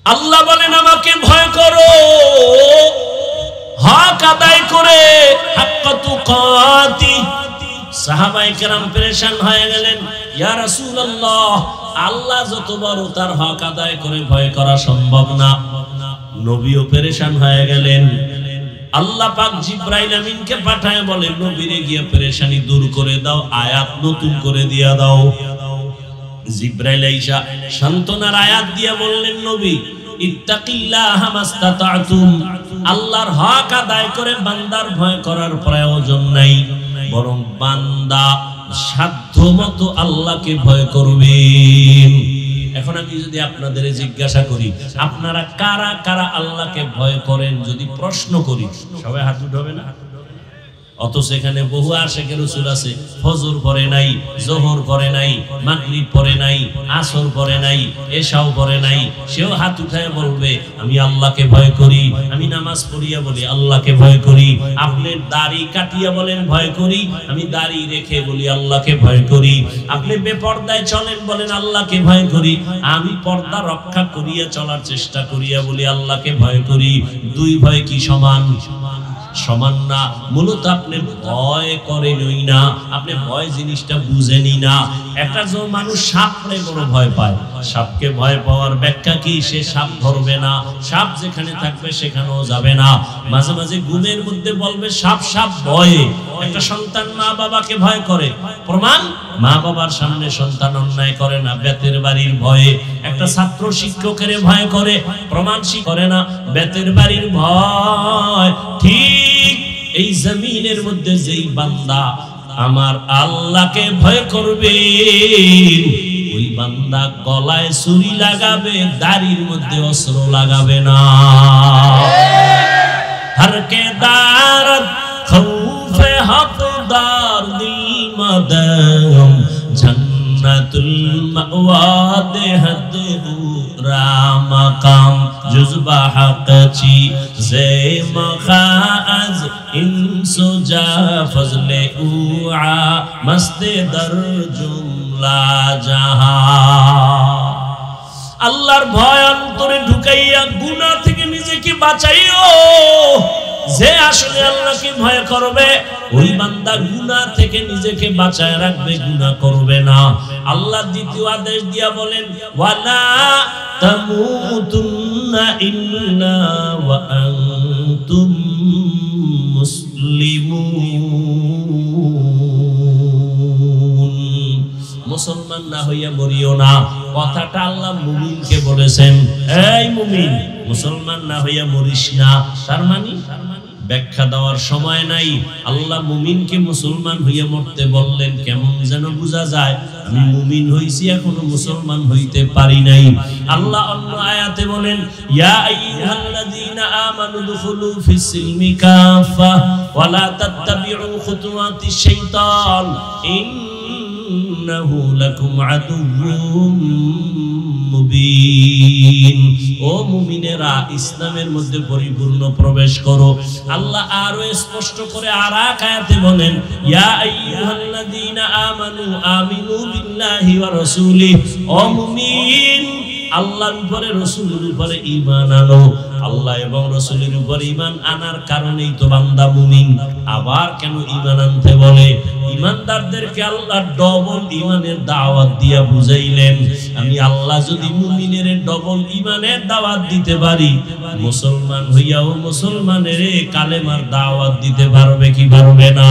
আল্লাহ বলেন আমাকে ভয় করো হক আদায় করে, হাক্কা তুকাতি। সাহাবায়ে কেরাম পেরেশান হয়ে গেলেন, ইয়া রাসূলুল্লাহ, আল্লাহ যত বড় তার হক আদায় করে ভয় করা সম্ভব না। নবীও পেরেশান হয়ে গেলেন। আল্লাহ পাক জিবরাইল আমিনকে পাঠায় বলে, নবীরে গিয়ে পেরেশানি দূর করে দাও, আয়াত নতুন করে দিয়া দাও। জিবরাইল আইসা সান্তনার আয়াত দিয়া বললেন, নবী ইত্তাকিল্লাহা মাস্তাতাতুম, আল্লাহর হক আদায় করে বান্দার ভয় করার প্রয়োজন নাই, বরং বান্দা সাধ্যমতো আল্লাহকে ভয় করবেন। এখন আমি যদি আপনাদের জিজ্ঞাসা করি, আপনারা কারা কারা আল্লাহকে ভয় করেন, যদি প্রশ্ন করি, সবাই হাত উঠাবে না? অথচ এখানে বহু আশিকে রাসূল আছে, ফজর পড়ে নাই, যোহর পড়ে নাই, মাগরিব পড়ে নাই, আসর পড়ে নাই, এশাও পড়ে নাই, সেও হাত উঠায় বলবে আমি আল্লাহকে ভয় করি। আমি নামাজ পড়িয়া বলি আল্লাহকে ভয় করি। আপনি দাড়ি কাটিয়া বলেন ভয় করি, আমি দাড়ি রেখে বলি আল্লাহকে ভয় করি। আপনি বেপর্দায় চলেন বলেন আল্লাহকে ভয় করি, আমি পর্দা রক্ষা করিয়া চলার চেষ্টা করিয়া বলি আল্লাহকে ভয় করি। দুই ভয় কি সমান? সমান না। মূলত আপনি ভয় করেনই না, আপনি ভয় জিনিসটা বুঝেনই না। একটা যে মানুষ সাপরে বড় ভয় পায়, সাপকে ভয় পাওয়ার ব্যাখ্যা কি? সে সাপ ধরবে না, সাপ যেখানে থাকবে সেখানেও যাবে না। মাঝে মাঝে ঘুমের মধ্যে বলবে সাপ সাপ ভয়ে। একটা সন্তান মা বাবাকে ভয় করে, প্রমাণ মা বাবার সামনে সন্তান অন্যায় করে না, বেতের বাড়ির ভয়ে। একটা ছাত্র শিক্ষকের ভয় করে, প্রমাণ করে না, বেতের বাড়ির ভয়। ঠিক এই জমিনের মধ্যে যেই বান্দা আমার আল্লাহকে ভয় করবে, ওই বান্দা গলায় ছুরি লাগাবে, দাড়ির মধ্যে অস্ত্র লাগাবে না। হরকে দারত খৌফে হকদার দিল মদম, জন্নতুল মাওয়া দেহত রামকাম জুজবা হকচি জে মখাজ ইনসুজা ফজলে উআ মস্তে দর জুমলা জাহা। আল্লাহর ভয় অন্তরে ঢুকাইয়া গুনাহ থেকে নিজেকে বাঁচাইও। যে আসলে আল্লাহকে ভয় করবে, ওই বান্দা গুনাহ থেকে নিজেকে বাঁচায় রাখবে, গুনাহ করবে না। আল্লাহ দ্বিতীয় আদেশ দিয়া বলেন, ওয়ালা তামুতুন্না ইল্লা ওয়া আনতুম মুসলিমুন। মুসলমান না হইয়া মরিও না। কথাটা আল্লাহ মুমিনকে বলেছেন, এই মুমিন মুসলমান না হইয়া মরিস না। তার মানে ব্যাখ্যা দেওয়ার সময় নাই। আল্লাহ মুমিনকে মুসলমান হইয়া মরতে বললেন, কেমন যেন বোঝা যায় আমি মুমিন হইছি, এখনো মুসলমান হইতে পারি নাই। আল্লাহ অন্য আয়াতে বলেন, ইয়া আইয়ুহাল্লাযীনা আমানু দুখুলু ফিস সিলমি কাফা ওয়া লা তাত্তাবিউ খুতুওয়াতিশ শাইতান ইন্নাহু লাকুম আদুউম মুবিন। ও মুমিনেরা, ইসলামের মধ্যে পরিপূর্ণ প্রবেশ করো। আল্লাহ আরো স্পষ্ট করে আরেক আয়াতে বলেন, ইয়া আইয়ুহাল্লাযীনা আমানু আমিনু বিল্লাহি ওয়া রাসূলিহি। ও মুমিন, আল্লাহর উপরে রাসূলের উপরে ঈমান আনো। আল্লাহ এবং রাসূলের উপরে ঈমান আনার কারণেই তো বান্দা মুমিন। আবার কেন ঈমান আনতে বলে? ঈমানদারদেরকে আল্লাহ ডবল ঈমানের দাওয়াত দিয়া বুঝাইলেন। আমি আল্লাহ যদি মুমিনের ডবল ঈমানের দাওয়াত দিতে পারি, মুসলমান হইয়াও মুসলমানের কালেমার দাওয়াত দিতে পারবে কি পারবে না?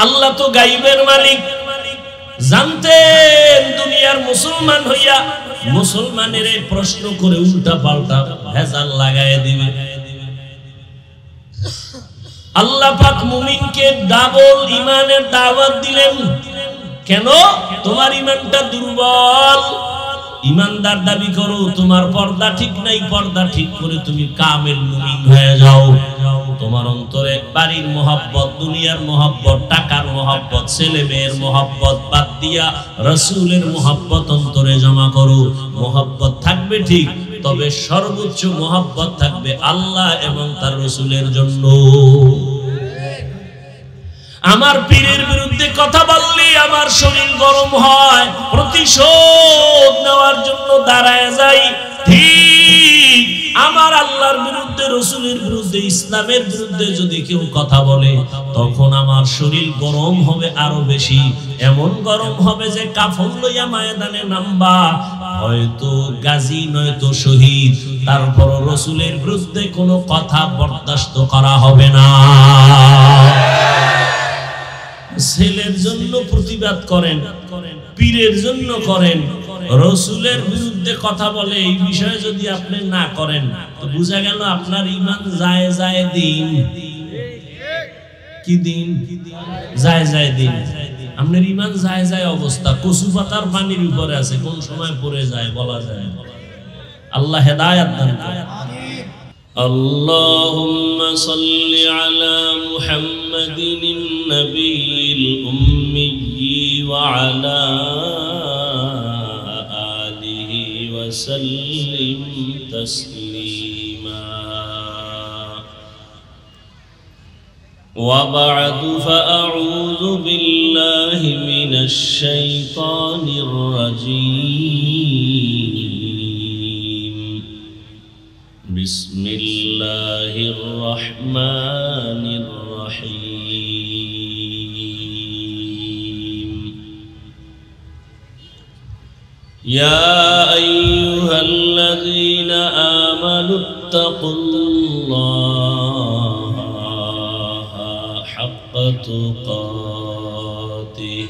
আল্লাহ তো গায়বের মালিক, জানতেন দুনিয়ার মুসলমান হইয়া মুসলমানের প্রশ্ন করে উল্টা পাল্টা ভেজাল লাগায় দিবে। আল্লাহ পাক মুমিনকে ডাবল ঈমানের দাওয়াত দিলেন। কেন? তোমার ঈমানটা দুর্বল। ঈমানদার দাবি করো, তোমার পর্দা ঠিক নাই, পর্দা ঠিক করে তুমি কামেল মুমিন হয়ে যাও। তোমার অন্তরে বাড়ির মহব্বত, দুনিয়ার মহব্বত, টাকার মহব্বত, ছেলে মেয়ের মহব্বত বাদ দিয়া রাসূলের মহব্বত অন্তরে জমা করো। মহব্বত থাকবে ঠিক, তবে সর্বোচ্চ মহব্বত থাকবে আল্লাহ এবং তার রাসূলের জন্য। আমার পীরের বিরুদ্ধে কথা বললে আমার শরীর গরম হয়, প্রতিশোধ নেওয়ার জন্য দাঁড়ায় যাই। ঠিক আমার আল্লাহর বিরুদ্ধে, রসুলের বিরুদ্ধে, ইসলামের বিরুদ্ধে যদি কেউ কথা বলে তখন আমার শরীর গরম হবে আরো বেশি। এমন গরম হবে যে কাফন লইয়া ময়দানে নামবা, হয়তো গাজী নয়তো শহীদ, তারপর রসুলের বিরুদ্ধে কোনো কথা বরদাস্ত করা হবে না। ছেলের জন্য প্রতিবাদ করেন, পীরের জন্য করেন, রসুলের বিরুদ্ধে কথা বলে এই বিষয়ে যদি আপনি না করেন তো বুঝা গেল আপনার ঈমান যায় যায় দিন। কি দিন? যায় যায় দিন। আপনার ঈমান যায় যায় অবস্থা, কচু পাতার পানির উপরে আছে, কোন সময় পড়ে যায় বলা যায়। আল্লাহ হেদায়েত দান করেন। اللهم صل على محمد النبي الأمي وعلى آله وسلم تسليما وبعد فأعوذ بالله من الشيطان الرجيم بسم الله الرحمن الرحيم يا أيها الذين آمنوا اتقوا الله حق تقاته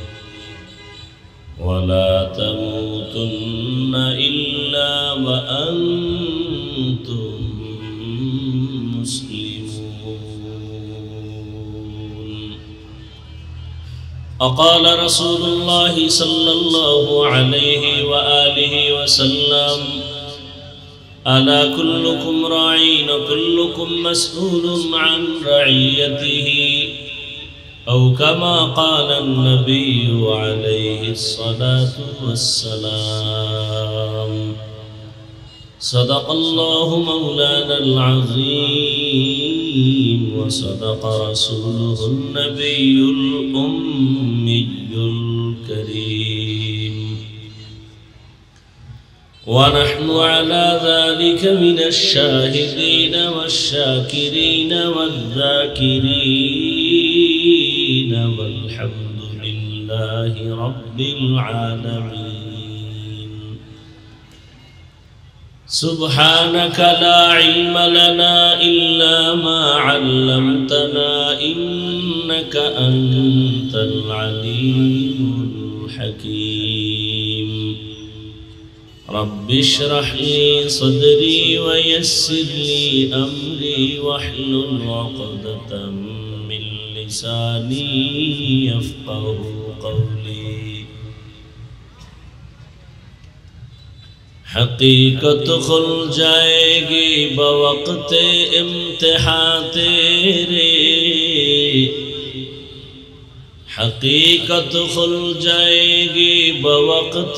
ولا تموتن إلا وأنتم مسلمون وقال رسول الله صلى الله عليه وآله وسلم ألا كلكم راعٍ وكلكم مسؤول عن رعيته أو كما قال النبي عليه الصلاة والسلام صدق الله مولانا العظيم وصدق رسوله النبي الأمي الكريم ونحن على ذلك من الشاهدين والشاكرين والذاكرين والحمد لله رب العالمين سبحانك لا علم لنا إلا ما علمتنا إنك أنت العليم الحكيم رب اشرح لي صدري ويسر لي أمري واحلل عقدة من لساني يفقه قولي حقیقت کھل جائے گی بوقت امتحان تیرے حقیقت کھل جائے گی بوقت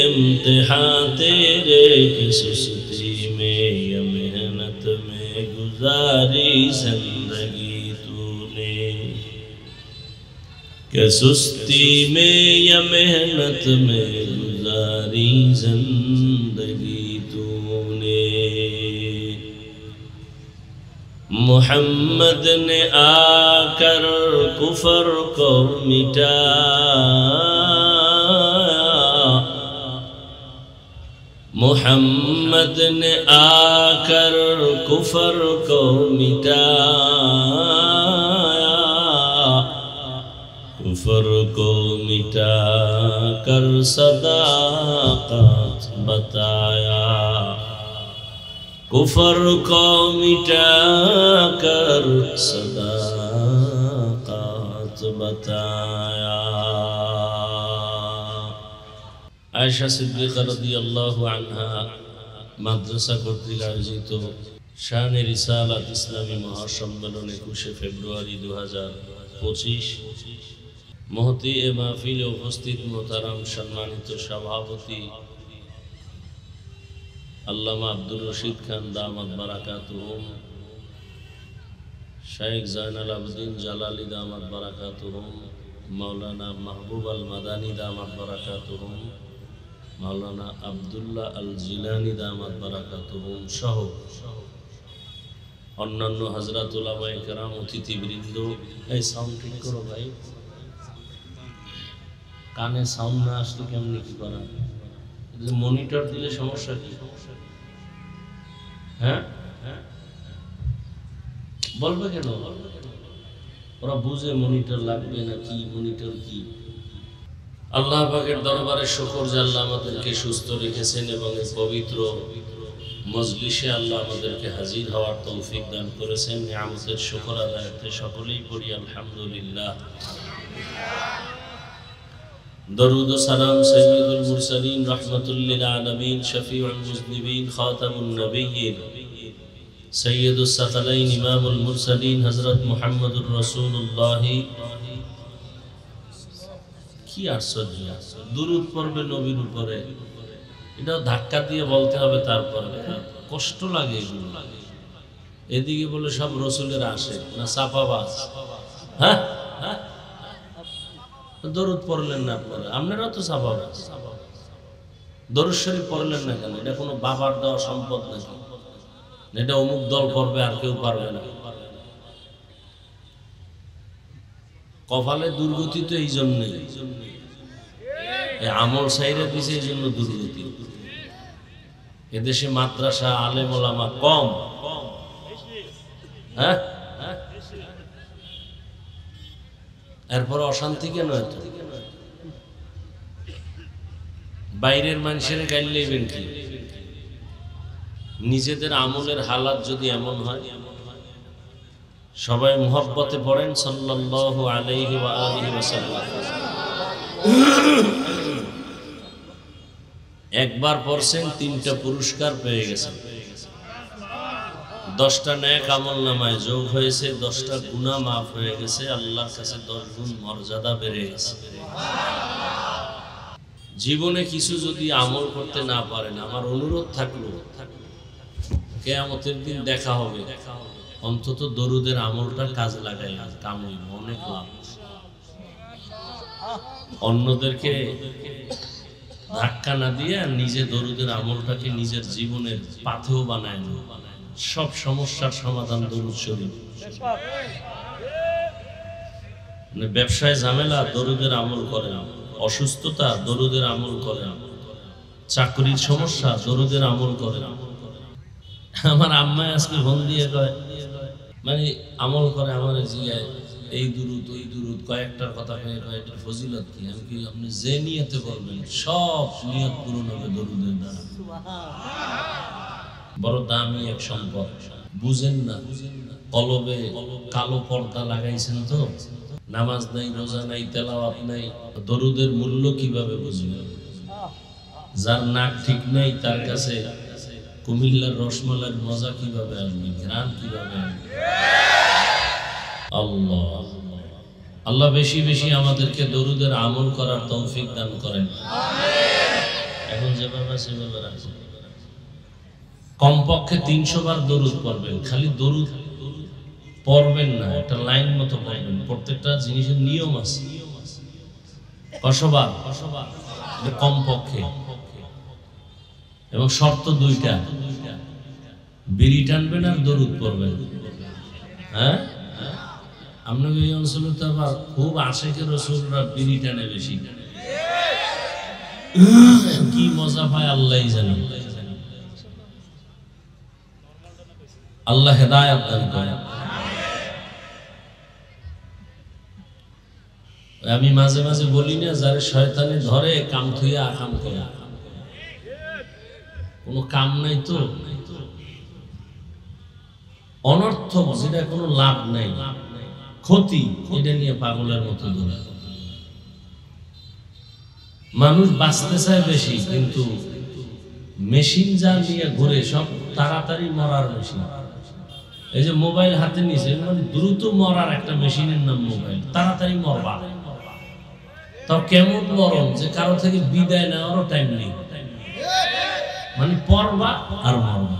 امتحان تیرے کہ سستی میں یا محنت میں گزاری زندگی تو نے کہ سستی میں یا محنت میں گزاری زندگی تو نے محمد نے آ کر کفر کو مٹایا محمد نے آ کر کفر کو مٹایا کفر کو مٹا کر صداقت بتایا کفر کو مٹا کر صداقت بتایا আয়েশা সিদ্দিকা রাদিয়াল্লাহু আনহা মাদ্রাসা কর্তৃক আয়োজিত শানে রিসালাত ইসলামী মহাসম্মেলন 21 ফেব্রুয়ারি 2025 মহতি এ মাহফিলে উপস্থিত মোহতারাম সম্মানিত সভাপতি আল্লামা আব্দুর রশিদ খান দামাত বারাকাতুহুম শাইখ জাইনুল আবেদিন জালালি দামাত বারাকাতুহুম, মাওলানা মাহবুব আল মাদানী দামাত বারাকাতুহুম, মাওলানা আব্দুল্লাহ আল জিলানী দামাত বারাকাতুহুম সহ অন্যান্য হযরত উলামায়ে কেরাম, অতিথিবৃন্দ। এই সাউন্ড ঠিক করো ভাই, কানে সাউন্ড না আসলে কেমনি কি করা? মনিটর দিলে সমস্যা কি? হ্যাঁ বলবে কেন? ওরা বুঝে মনিটর লাগবে না কি, মনিটর কি। আল্লাহ পাকের দরবারে শুকর যে আল্লাহ আমাদেরকে সুস্থ রেখেছেন এবং এই পবিত্র মজলিসে আল্লাহ আমাদেরকে হাজির হওয়ার তৌফিক দান করেছেন। নিয়ামতের শুকর আদায়তে সকলেই পড়ি আলহামদুলিল্লাহ। দরুদ ও সালাম সাইয়্যিদুল মুরসালিন রাহমাতুল লিল আলামিন শফিউল মুজনিবিন খাতামুন নবিয়্যিন সৈয়দুস সাকালাইন ইমামুল মুরসালিন হযরত মুহাম্মদুর রাসূলুল্লাহ। কি আশ্চর্য! দুরূদ পড়বে নবীর উপরে, এটাও ধাক্কা দিয়ে বলতে হবে, তারপরে কষ্ট লাগে এগুলো। এদিকে বলে সব রসুলের আসে না চাপাবাজ। হ্যাঁ দরুদ পড়লেন না আপনারা, আপনারাও তো চাপাবাজ। দরুদ শরীফ পড়লেন না কেন? এটা কোনো বাবার দেওয়া সম্পদ নাকি? এটা অমুক দল করবে আর কেউ পারবে না। কপালে দুর্গতি তো এই জন্যই, আমল সাইরে দিছে এই জন্য দুর্গতি। এদেশে মাদ্রাসা আলেম ওলামা কম। হ্যাঁ এরপর অশান্তি কেন এত? বাইরের মানুষের গাইল নেবেন কি? নিজেদের আমলের হালাত যদি এমন হয়, সবাই মুহাব্বতে পড়েন সাল্লাল্লাহু আলাইহি ওয়া আলিহি ওয়াসাল্লাম। একবার পড়ছেন 3টা পুরস্কার পেয়ে গেছেন, 10টা নেক আমল নামায় যোগ হয়েছে, 10টা গুনাহ মাফ হয়ে গেছে, আল্লাহর কাছে 10 গুণ মর্যাদা বেড়ে গেছে। জীবনে কিছু যদি আমল করতে না পারেন, আমার অনুরোধ থাকলো কিয়ামতের দিন দেখা হবে, অন্তত দরুদের আমলটা কাজে লাগাই, কাম হইব, অনেক লাভ। অন্যদেরকে ধাক্কা না দিয়ে নিজে দরুদের আমলটাকে নিজের জীবনের পাথেও বানায় না। সব সমস্যার সমাধান দরুদ শরীফ। ব্যবসায় ঝামেলা, দরুদের আমল করেন। অসুস্থতা, দরুদের আমল করেন। চাকরির সমস্যা, দরুদের আমল করেন। আমার আম্মায় আজকে ফোন দিয়ে কয়, মানে আমল করে আমার জিগায় এই দুরুদ ওই দুরুদ, কয়েকটার কথা কয়ে কয় এটার ফজিলত কি? আমি কি, আপনি যে নিয়তে বলবেন সব নিয়ত পূরণ হবে দরুদের দ্বারা। বড় দামি এক সম্পদ, বুঝেন না। কলবে কালো পর্দা লাগাইছেন তো, নামাজ নাই, রোজা নাই, তেলাওয়াত নাই, দরুদের মূল্য কিভাবে বুঝবেন? যার নাক ঠিক নাই তার কাছে কুমিল্লার রসমালাইয়ের মজা কিভাবে আসবে, ঘ্রাণ কিভাবে আসবে? আল্লাহ আল্লাহ বেশি বেশি আমাদেরকে দরুদের আমল করার তৌফিক দান করেন। এখন যেভাবে সেভাবে রাখবেন। কমপক্ষে 300 বার দরুদ পড়বেন। খালি দরুদ পড়বেন না, একটা লাইন মতো পড়বেন। প্রত্যেকটা জিনিসের নিয়ম আছে। কতবার? কমপক্ষে। এবং শর্ত 2টা, বিড়ি টানবেন আর দরুদ পড়বেন। হ্যাঁ, আপনাকে এই অঞ্চলে তো আবার খুব আশেকের রাসূলরা বিড়ি টানে বেশি। কি মজা পায় আল্লাহই জানে। আল্লাহ হেদায়েত দান করেন। আমি মাঝে মাঝে বলি না, যারে শয়তানে ধরে কাম থুইয়া আকাম করে, কোনো কাম নাই তো, অনর্থক যেটা কোনো লাভ নাই, ক্ষতি, এটা নিয়ে পাগলের মতো ধরে। মানুষ বাঁচতে চায় বেশি, কিন্তু মেশিন যা নিয়ে ঘুরে সব তাড়াতাড়ি মরার মেশিন। এই যে মোবাইল হাতে নিয়েছে, মানে দ্রুত মরার একটা মেশিনের নাম মোবাইল। তাড়াতাড়ি মরবা, তাও কেমন মরণ যে কারো থেকে বিদায় নেওয়ারও টাইম নেই। মানে পড়বা আর মরবা।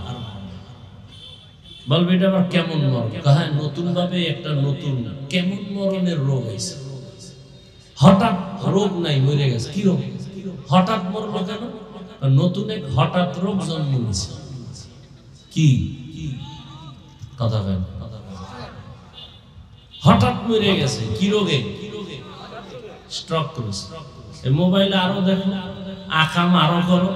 বলবে এটা আবার কেমন মরণ? হ্যাঁ, নতুন ভাবে একটা নতুন কেমন মরণের রোগ হয়েছে। হঠাৎ রোগ নাই, মরে গেছে। কি রোগ? হঠাৎ মরলো কেন? নতুন এক হঠাৎ রোগ জন্ম নিয়েছে। কি কথা বলেন? হঠাৎ মরে গেছে। কি রোগে? স্ট্রোক করেছে। এই মোবাইলে আরো দেখো, আকাম আরো করো,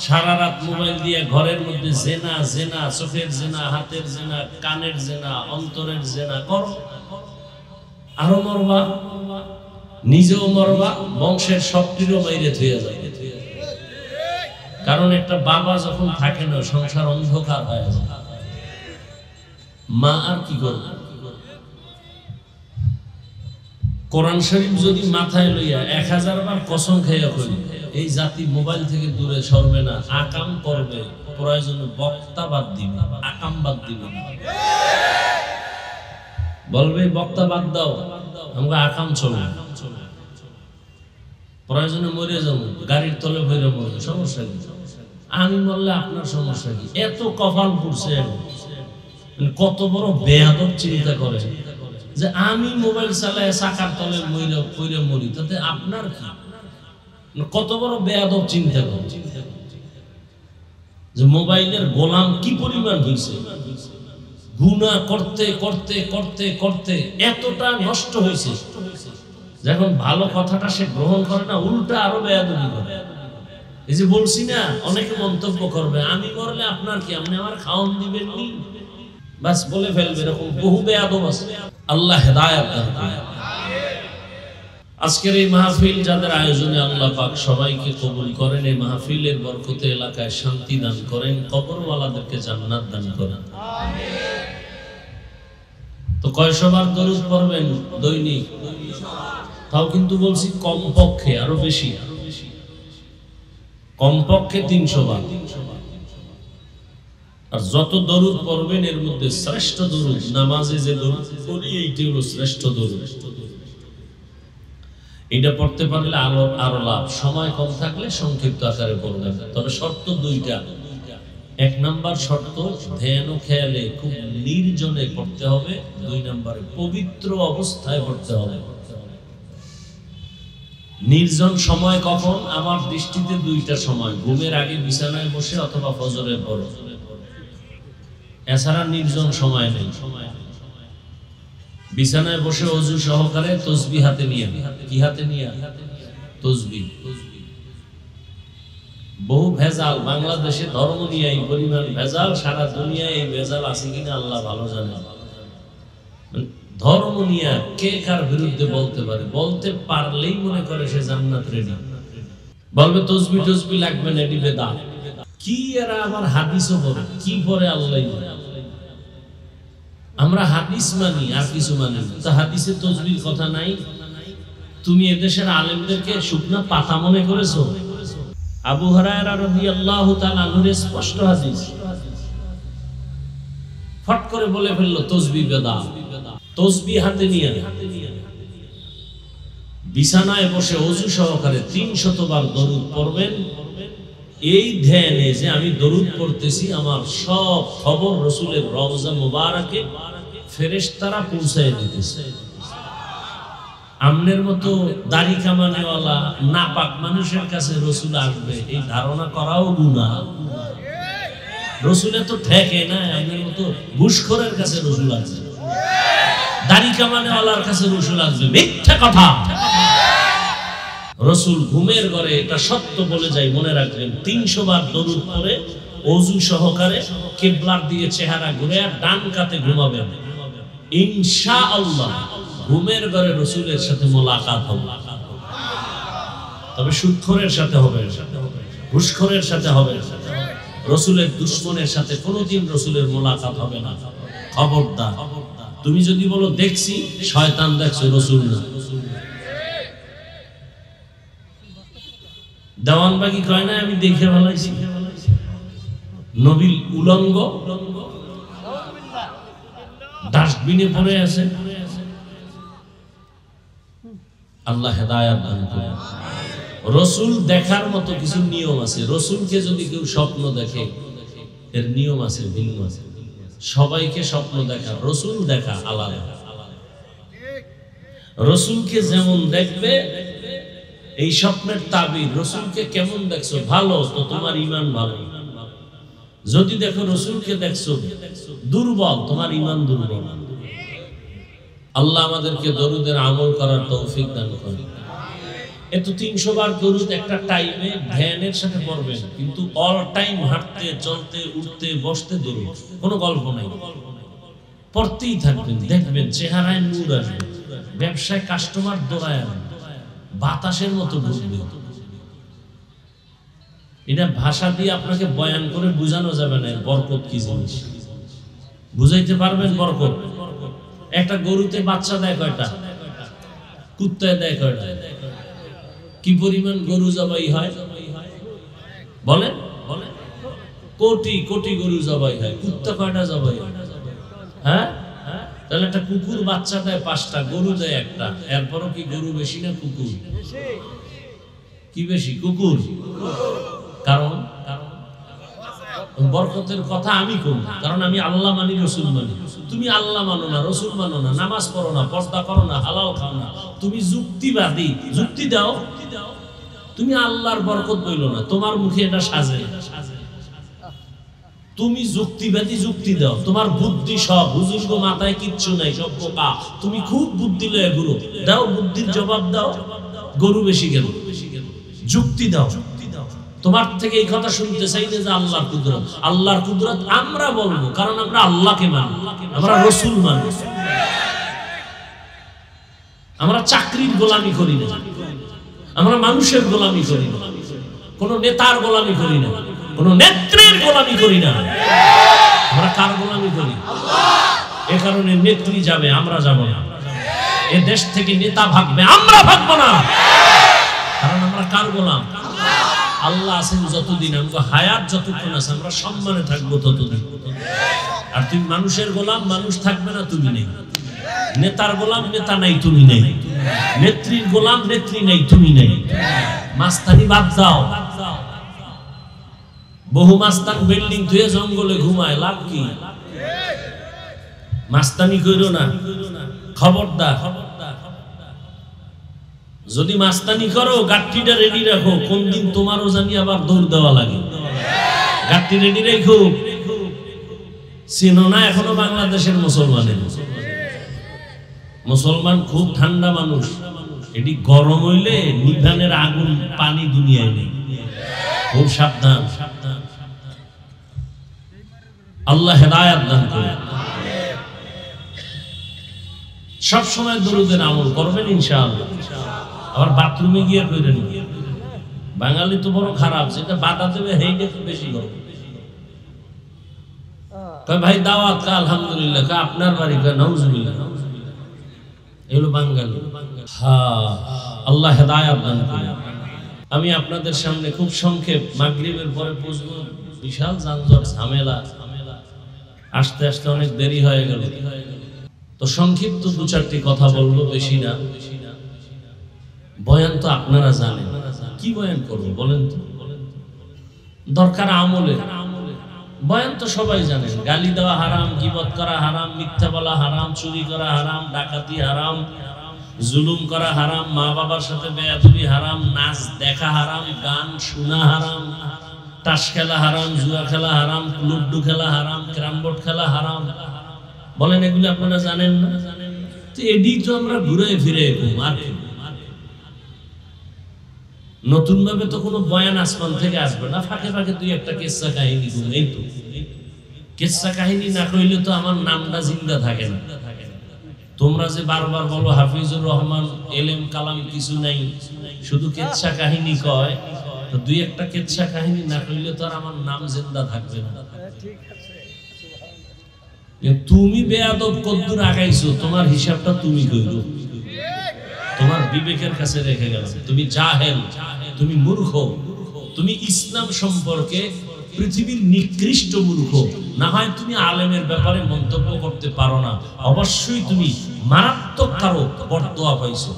সারা রাত মোবাইল দিয়ে ঘরের মধ্যে জেনা জেনা, চোখের জেনা, হাতের জেনা, কানের জেনা, অন্তরের জেনা করো, আরো মরবা, নিজেও মরবা, বংশের সবটিরও বাইরে থুয়ে যাবে। কারণ একটা বাবা যখন থাকে না, সংসার অন্ধকার হয়ে যায়। মা আর কি করবে? কোরআন শরীফ যদি মাথায় লইয়া 1000 বার কসম খাইয়া করি, এই জাতি মোবাইল থেকে দূরে সরবে না, আকাম করবে, প্রয়োজনে বক্তা বাদ দিবে, আকাম বাদ দিবে। বলবে বক্তা বাদ দাও, আমরা আকাম চলবে, প্রয়োজনে মরে যাবো, গাড়ির তলে ভরে মরবে, সমস্যা কি? আমি বললে আপনার সমস্যা কি? এত কপাল পুড়ছে, কত বড় বেয়াদব চিন্তা করে যে আমি মোবাইল চালায় চাকার তলে মরে মরি, তাতে আপনার কি? কত বড় বেয়াদব চিন্তা করে যে মোবাইলের গোলাম কি পরিমাণ হয়েছে, গুনাহ করতে করতে করতে করতে এতটা নষ্ট হয়েছে, যখন ভালো কথাটা সে গ্রহণ করে না, উল্টা আরো বেয়াদবি করে। এই যে বলছি না, অনেকে মন্তব্য করবে আমি মরলে আপনার কি, আপনি আমার খাওয়ান দিবেন নি, বাস বলে ফেলবে। এরকম বহু বেয়াদব আছে। আল্লাহ হেদায়েত দান করুন। আজকের এই মাহফিল যাদের আয়োজনে আল্লাহ পাক সবাইকে কবুল করেন, এই মাহফিলের বরকতে এলাকায় শান্তি দান করেন, কবরওয়ালাদেরকে জান্নাত দান করেন। তো কয়শবার দরুদ পড়বেন দৈনিক? তাও কিন্তু বলছি কমপক্ষে, আরো বেশি, কমপক্ষে 300 বার। আর যত দরুদ পড়বেন এর মধ্যে শ্রেষ্ঠ দরুদ, নামাজে যে দরুদ পড়ি এইটা হলো শ্রেষ্ঠ দরুদ। এটা পড়তে পারলে আরো লাভ। সময় কম থাকলে সংক্ষিপ্ত আকারে পড়বেন, তবে শর্ত 2টা। 1 নাম্বার শর্ত ধ্যান ও খেয়ালে খুব নির্জনে পড়তে হবে। 2 নম্বরে পবিত্র অবস্থায় পড়তে হবে। নির্জন সময় কখন? আমার দৃষ্টিতে 2টা সময়, ঘুমের আগে বিছানায় বসে অথবা ফজরের পরে, এছাড়া নির্জন সময় নেই। বিছানায় বসে ওযু সহকারে তাসবিহ হাতে নিয়ে, কি হাতে নিয়ে? তাসবিহ। বহু ভেজাল বাংলাদেশে, ধর্ম নিয়ে এই পরিমাণ ভেজাল, সারা দুনিয়ায় এই ভেজাল আছে কিনা আল্লাহ ভালো জানে। ধর্ম নিয়ে কে কার বিরুদ্ধে বলতে পারে? বলতে পারলেই মনে করে সে জান্নাত রেডি। বলবে তাসবিহ তাসবিহ লাগবে না, এটি বেদাত। কি এরা আবার হাদিসও পড়ে, কি পড়ে আল্লাহই জানে। আমরা হাদিস মানি আর কিছু মানি না। তো হাদিসে তাসবিহর কথা নাই। তুমি এদেশের আলেমদেরকে শুকনা পাতা মনে করেছো? আবু হুরায়রা রাদিয়াল্লাহু তাআলা আনহু স্পষ্ট হাদিস, ফট করে বলে ফেললো তাসবিহ বেদাত। তাসবিহ হাতে নিয়ে বিছানায় বসে ওযু সহকারে 300 বার দরুদ পড়বেন। এই ধ্যানে যে আমি দরুদ পড়তেছি, আমার সব খবর রাসূলের রওজা মুবারকে ফেরেশতারা পৌঁছায় দিতেছে। আমনের মতো দাড়ি কামানেওয়ালা নাপাক মানুষের কাছে রাসূল আসবে, এই ধারণা করাও গুনাহ। রাসূলের তো ঠেকে না, আমনের মতো ঘুষখোরের কাছে রাসূল আসবে, দাড়ি কামানেওয়ালার কাছে রাসূল আসবে, মিথ্যা কথা। রাসূল ঘুমের ঘরে, এটা সত্য বলে যাই, মনে রাখবেন। 300 বার দরুদ পড়ে ওযু সহকারে কিবলার দিকে চেহারা ঘুরে ডান কাতে ঘুমাবেন, ইনশাআল্লাহ ঘুমের ঘরে রাসূলের সাথে মোলাকাত হবে। তবে সুদখোরের সাথে হবে, ঘুষখোরের সাথে হবে, রাসূলের দুশমনের সাথে কোনোদিন রাসূলের মোলাকাত হবে না। খবরদার। তুমি যদি বলো দেখছি, শয়তান দেখছো, রাসূল না। দেওয়ানবাগি কয় না আমি দেখে ভালাইছি, নবীর উলঙ্গ ডাস্টবিনে পড়ে আছে। আল্লাহ হেদায়েত দান করুন। রাসূল দেখার মতো কিছু নিয়ম আছে। রাসূলকে যদি কেউ স্বপ্ন দেখে, এর নিয়ম আছে, ভিন্ন আছে। সবাইকে স্বপ্ন দেখা, রসুল দেখা আলাদা। রসুলকে যেমন দেখবে এই স্বপ্নের তাবির, রসুলকে কেমন দেখছো ভালো তো তোমার ঈমান ভালো। যদি দেখো রসুলকে দেখছো দুর্বল, তোমার ঈমান দুর্বল। আল্লাহ আমাদেরকে দরুদের আমল করার তৌফিক দান করে। এত 300 বার দরুদ একটা টাইমে ধ্যানের সাথে পড়বেন, কিন্তু অল টাইম হাঁটতে চলতে উঠতে বসতে দরুদ, কোনো গল্প নাই। পড়তেই থাকবেন, দেখবেন চেহারায় নূর আসবে, ব্যবসায় কাস্টমার দৌড়ায় বাতাসের মতো ঢুকবে। এটা ভাষা দিয়ে আপনাকে বয়ান করে বোঝানো যাবে না বরকত কি জিনিস। বুঝাইতে পারবেন বরকত? একটা গরুতে বাচ্চা দেয় কয়টা? কুত্তায় দেয় কয়টা? কি পরিমাণ গরু জবাই হয় বলেন? কোটি কোটি গরু জবাই হয়, কুত্তা কয়টা জবাই হয়? হ্যাঁ, তাহলে একটা কুকুর বাচ্চা দেয় 5টা, গরু দেয় একটা। এরপরও কি গরু বেশি না কুকুর? কি বেশি? কুকুর। কারণ বরকতের কথা আমি করি, কারণ আমি আল্লাহ মানি, রসুল মানি। তুমি আল্লাহ মানো না, রসুল মানো না, নামাজ পড়ো না, পর্দা করো না, হালাল খাও না, তুমি যুক্তিবাদী। যুক্তি দাও, তুমি আল্লাহর বরকত বইলো না, তোমার মুখে এটা সাজে না। তুমি যুক্তিবাদী, যুক্তি দাও, তোমার বুদ্ধি সব হুজুর গো, মাথায় কিচ্ছু নাই, সব বোকা। তুমি খুব বুদ্ধি লয়ে গুরু দাও, বুদ্ধির জবাব দাও, গরু বেশি গেল। যুক্তি দাও, তোমার থেকে এই কথা শুনতে চাই যে আল্লাহর কুদরত। আল্লাহর কুদরত আমরা বলবো, কারণ আমরা আল্লাহকে মানি, আমরা রসুল মানি। আমরা চাকরির গোলামি করি না, আমরা মানুষের গোলামি করি না, কোন নেতার গোলামি করি না, কোন নেত্রীর গোলামি করি না। আমরা কার গোলামি করি? এ কারণে নেত্রী যাবে, আমরা যাব না। এ দেশ থেকে নেতা ভাগবে, আমরা ভাগবো না। কারণ আমরা কার গোলাম? আল্লাহ আছেন যতদিন, আমাকে হায়াত যতক্ষণ আছে, আমরা সম্মানে থাকবো ততদিন। আর তুমি মানুষের গোলাম, মানুষ থাকবে না, তুমি নেই। নেতার গোলাম, নেতা নাই, তুমি নেই। নেত্রীর গোলাম, নেত্রী নেই, তুমি নেই। মাস্তানি বাদ দাও। বহু মাস্তান বিল্ডিং ধুয়ে জঙ্গলে ঘুমায়, লাভ কি? মাস্তানি কইরো না, খবরদার। যদি মাস্তানি করো, গাট্টিটা রেডি রাখো, কোন দিন তোমারও জানি আবার দৌড় দেওয়া লাগে। গাট্টি রেডি রেখো। চিনো না এখনো বাংলাদেশের মুসলমান খুব ঠান্ডা মানুষ। এটি গরম হইলে নিভানের আগুন পানি দুনিয়ায় নেই, খুব সাবধান। আল্লাহ হেদায়েত দান করে। সব সময় দরুদের আমল করবেন ইনশাআল্লাহ। আবার বাথরুমে গিয়ে কইরেন। বাঙালি তো বড় খারাপ, যেটা বাধা দেবে হেইটা বেশি করবে। কয় ভাই দাওয়াত, কা আলহামদুলিল্লাহ, কা আপনার বাড়ি, কা নাউজুবিল্লাহ। এগুলো বাঙালি। হ্যাঁ, আল্লাহ হেদায়েত দান করে। আমি আপনাদের সামনে খুব সংক্ষেপ, মাগরিবের পরে পৌঁছবো, বিশাল যানজট ঝামেলা, আসতে আসতে অনেক দেরি হয়ে গেল। তো সংক্ষিপ্ত 2-4টি কথা বলবো, বেশি না। বয়ান তো আপনারা জানেন, কি বয়ান করবো বলেন তো? দরকার আমলে। বয়ান তো সবাই জানেন, গালি দেওয়া হারাম, গীবত করা হারাম, মিথ্যা বলা হারাম, চুরি করা হারাম, ডাকাতি হারাম, জুলুম করা হারাম, মা বাবার সাথে বেয়াদবি হারাম, নাচ দেখা হারাম, গান শোনা হারাম, তাস খেলা হারাম, জুয়া খেলা হারাম, লুড্ডু খেলা হারাম, ক্যারাম বোর্ড খেলা হারাম। বলেন এগুলো আপনারা জানেন না? তো এডি তো আমরা ঘুরে ফিরে আর নতুন ভাবে তো কোনো বয়ান আসমান থেকে আসবে না, ফাঁকে ফাঁকে 2-1টা কিসসা কাহিনী। এই তো কিসসা কাহিনী না কইলে তো আমার নামটা জিন্দা থাকে না। তোমরা যে বারবার বলো হাফিজুর রহমান এলেম কালাম কিছু নাই, শুধু কিসসা কাহিনী কয়, তো 2-1টা কিসসা কাহিনী না কইলে তো আর আমার নাম জিন্দা থাকবে না। তুমি বেয়াদব কদ্দুর আগাইছো, তোমার হিসাবটা তুমি কইরো, তোমার বিবেকের কাছে রেখে গেল। তুমি জাহেল, তুমি মূর্খ, তুমি ইসলাম সম্পর্কে পৃথিবীর নিকৃষ্ট মূর্খ। না হয় তুমি আলেমের ব্যাপারে মন্তব্য করতে পারো না, অবশ্যই তুমি মারাত্মক কারো বরদোয়া পাইছো।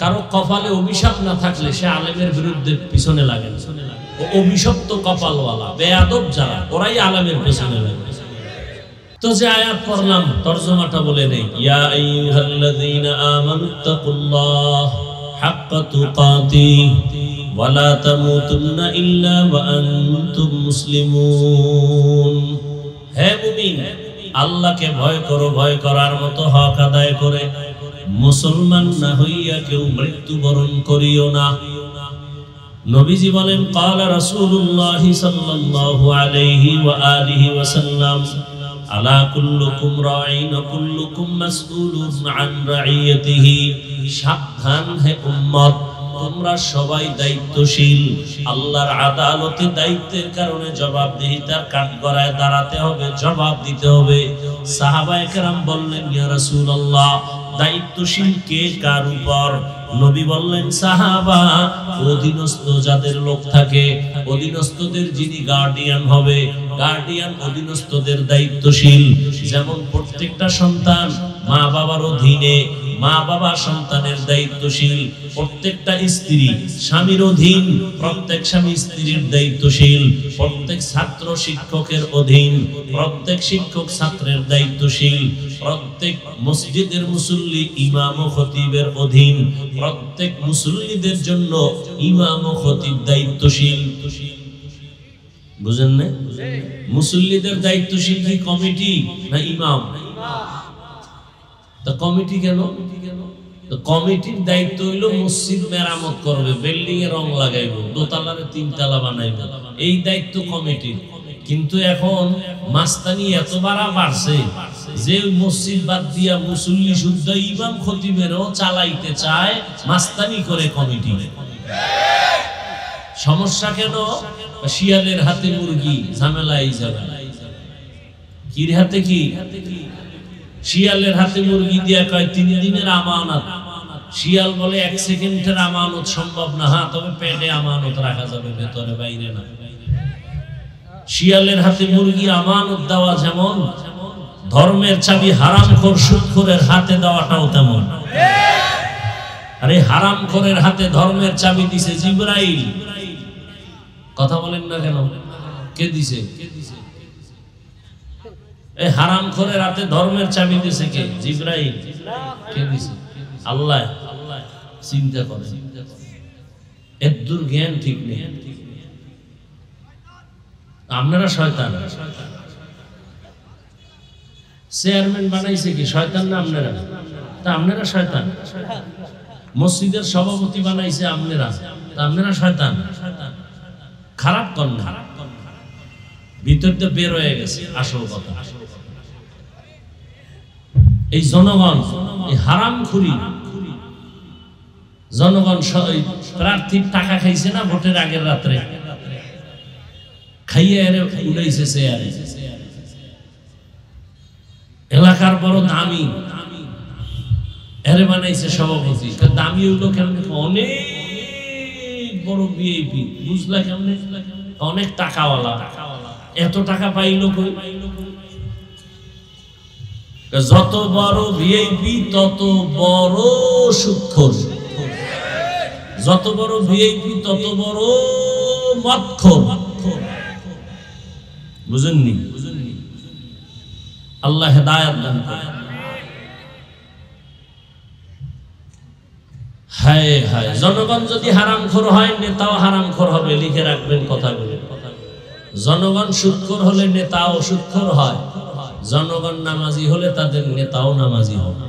কারো কপালে অভিশাপ না থাকলে সে আলেমের বিরুদ্ধে পিছনে লাগে না। অভিশপ্ত কপালওয়ালা বেয়াদব যারা, ওরাই আলেমের পেছনে লাগে। তো যে আয়াত পড়লাম তরজমাটা বলে নেই, ইয়া আইয়ুহাল্লাযীনা আমানুত্তাকুল্লাহ হাক্কা তুকাতিহি ওয়া লা তামুতুন্না ইল্লা ওয়া আনতুম মুসলিমুন। হে মুমিন, আল্লাহকে ভয় করো, ভয় করার মতো হক আদায় করে, মুসলমান না হইয়া কেউ মৃত্যুবরণ করিও না। নবীজি বলেন, ক্বালা রাসূলুল্লাহ সাল্লাল্লাহু আলাইহি ওয়া আলিহি ওয়াসাল্লাম, আলা কুল্লুকুম রাঈন ওয়া কুল্লুকুম মাসউলুন আন রাঈয়াতিহি। সাবধান হে উম্মত, তোমরা সবাই দায়িত্বশীল। আল্লাহর আদালতে দায়িত্বের কারণে জবাবদিহিতার কাঠগড়ায় দাঁড়াতে হবে, জবাব দিতে হবে। সাহাবায়ে কেরাম বললেন, ইয়া রাসূলুল্লাহ, দায়িত্বশীল কে কার উপর? নবী বললেন, সাহাবা, অধীনস্থ যাদের লোক থাকে, অধীনস্থদের যিনি গার্ডিয়ান হবে, গার্ডিয়ান অধীনস্থদের দায়িত্বশীল। যেমন প্রত্যেকটা সন্তান মা বাবার অধীনে, মা বাবা সন্তানের দায়িত্বশীল। প্রত্যেকটা স্ত্রী স্বামীর অধীন, প্রত্যেক স্বামী স্ত্রীর দায়িত্বশীল। প্রত্যেক ছাত্র শিক্ষকের অধীন, প্রত্যেক শিক্ষক ছাত্রের দায়িত্বশীল। প্রত্যেক মসজিদের মুসল্লি ইমাম ও খতিবের অধীন। প্রত্যেক মুসল্লিদের জন্য ইমাম ও খতিব দায়িত্বশীল। বুঝেন না? মুসল্লিদের দায়িত্বশীল কি কমিটি না ইমাম? তা কমিটি কেন? কমিটির দায়িত্ব হইল মসজিদ মেরামত করবে, বিল্ডিং এ রং লাগাইব, দোতলারে তিনতলা বানাইব, এই দায়িত্ব কমিটির। কিন্তু এখন মাস্তানি এত বাড়ছে যে মসজিদ বাদ দিয়া মুসল্লি শুদ্ধ ইমাম খতিবেরও চালাইতে চায়, মাস্তানি করে কমিটি। সমস্যা কেন? শিয়ালের হাতে মুরগি, ঝামেলাই যাবে। কির হাতে কি? শিয়ালের হাতে মুরগি দিয়া কয় 3 দিনের আমানত। শিয়াল বলে 1 সেকেন্ডের আমানত সম্ভব না। হ্যাঁ, তবে পেটে আমানত রাখা যাবে, ভেতরে বাইরে না। শিয়ালের হাতে মুরগি আমানত দেওয়া যেমন, ধর্মের চাবি হারামখোর সুদখোরের হাতে দেওয়াটাও তেমন। আরে হারামখোরের হাতে ধর্মের চাবি দিছে জিবরাইল। কথা বলেন না কেন? কে দিছে? এই হারামখোরের হাতে ধর্মের চাবি দিছে কে? জিবরাইল। কে দিছে? আল্লাহ। চিন্তা করে, এর দূর জ্ঞান ঠিক নেই। আপনারা শয়তান। চেয়ারম্যান বানাইছে কি শয়তান না আপনারা? তা আপনারা শয়তান। মসজিদের সভাপতি বানাইছে আপনারা, তা আপনারা শয়তান। খারাপ করেন না, ভিতর দিয়ে বের হয়ে গেছে আসল কথা। এই জনগণ, এই হারামখুরি জনগণ প্রার্থীর টাকা খাইছে না ভোটের আগের রাত্রে, খাইয়ে এরে উড়াইছে চেয়ারে। এলাকার বড় দামি, এরে বানাইছে সভাপতি। দামি হইলো কেমন? অনেক বড় ভিআইপি, বুঝলা কেমনে? অনেক টাকাওয়ালা। এত টাকা পাইলো কই? যত বড় ভিআইপি তত বড় সুদখোর, যত বড় ভিআইপি তত বড় মদখোর। বুঝেননি? আল্লাহ হেদায়েত দান করেন। হায় হায়, জনগণ যদি হারামখোর হয়, নেতাও হারামখোর হবে। লিখে রাখবেন কথাগুলো। জনগণ সুদখোর হলে নেতাও সুদখোর হয়। জনগণ নামাজি হলে তাদের নেতাও নামাজি হবে।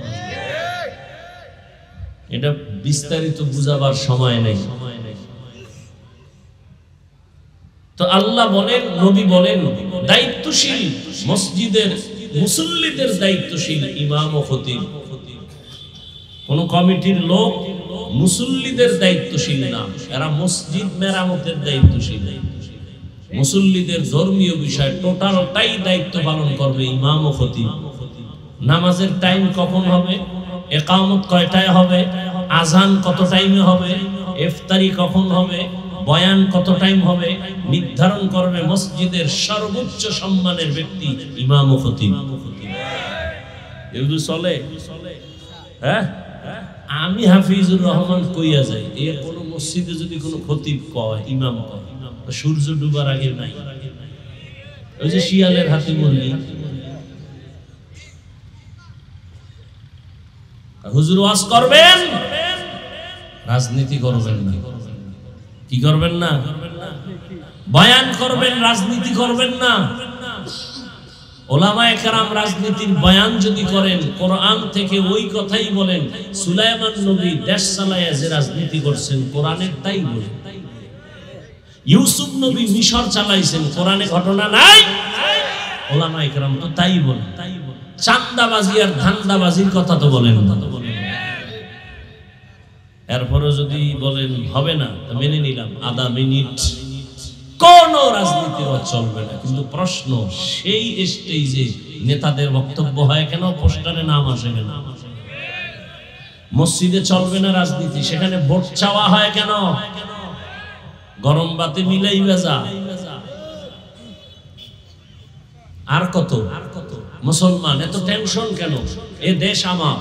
এটা বিস্তারিত বুঝাবার সময় নেই। তো আল্লাহ বলেন, নবী বলেন, দায়িত্বশীল মসজিদের মুসল্লিদের দায়িত্বশীল ইমাম ও খতিব। কোন কমিটির লোক মুসল্লিদের দায়িত্বশীল না, এরা মসজিদ মেরামতের দায়িত্বশীল। মুসল্লিদের ধর্মীয় বিষয় টোটালটাই দায়িত্ব পালন করবে ইমাম ও খতিব। নামাজের টাইম কখন হবে, ইকামত কয়টায় হবে, আজান কত টাইমে হবে, ইফতারি কখন হবে, বয়ান কত টাইম হবে, নির্ধারণ করবে মসজিদের সর্বোচ্চ সম্মানের ব্যক্তি ইমাম ও খতিব। এগুলো চলে? হ্যাঁ, আমি হাফিজুর রহমান কইয়া যাই, এর কোন মসজিদে যদি কোনো খতিব কয়, ইমাম কয়, সূর্য ডুবার আগে নাই। ওই যে শিয়ালের হাতে মুরগি। হুজুর ওয়াজ করবেন, রাজনীতি করবেন না। কি করবেন না? বয়ান করবেন, রাজনীতি করবেন না। ওলামায়ে কেরাম রাজনীতির বয়ান যদি করেন, কোরআন থেকে ওই কথাই বলেন। সুলাইমান নবী দেশ চালায়া যে রাজনীতি করছেন, কোরআনের তাই বলেন। ইউসুফ নবী মিশর চালাইছেন, কোরআনে ঘটনা নাই? ওলামায়ে কেরাম তো তাই বলেন। চান্দাবাজি আর ধান্দাবাজির কথা তো বলেন না। এরপরও যদি বলেন হবে না, মেনে নিলাম, আধা মিনিট কোন রাজনীতির চলবে না। কিন্তু প্রশ্ন, সেই স্টেজে নেতাদের বক্তব্য হয় কেন? পোস্টারে নাম আসে কেন? মসজিদে চলবে না রাজনীতি, সেখানে ভোট চাওয়া হয় কেন? গরম বাতে মিলাই বেজা। আর কত মুসলমান এত টেনশন কেন? এ দেশ আমার,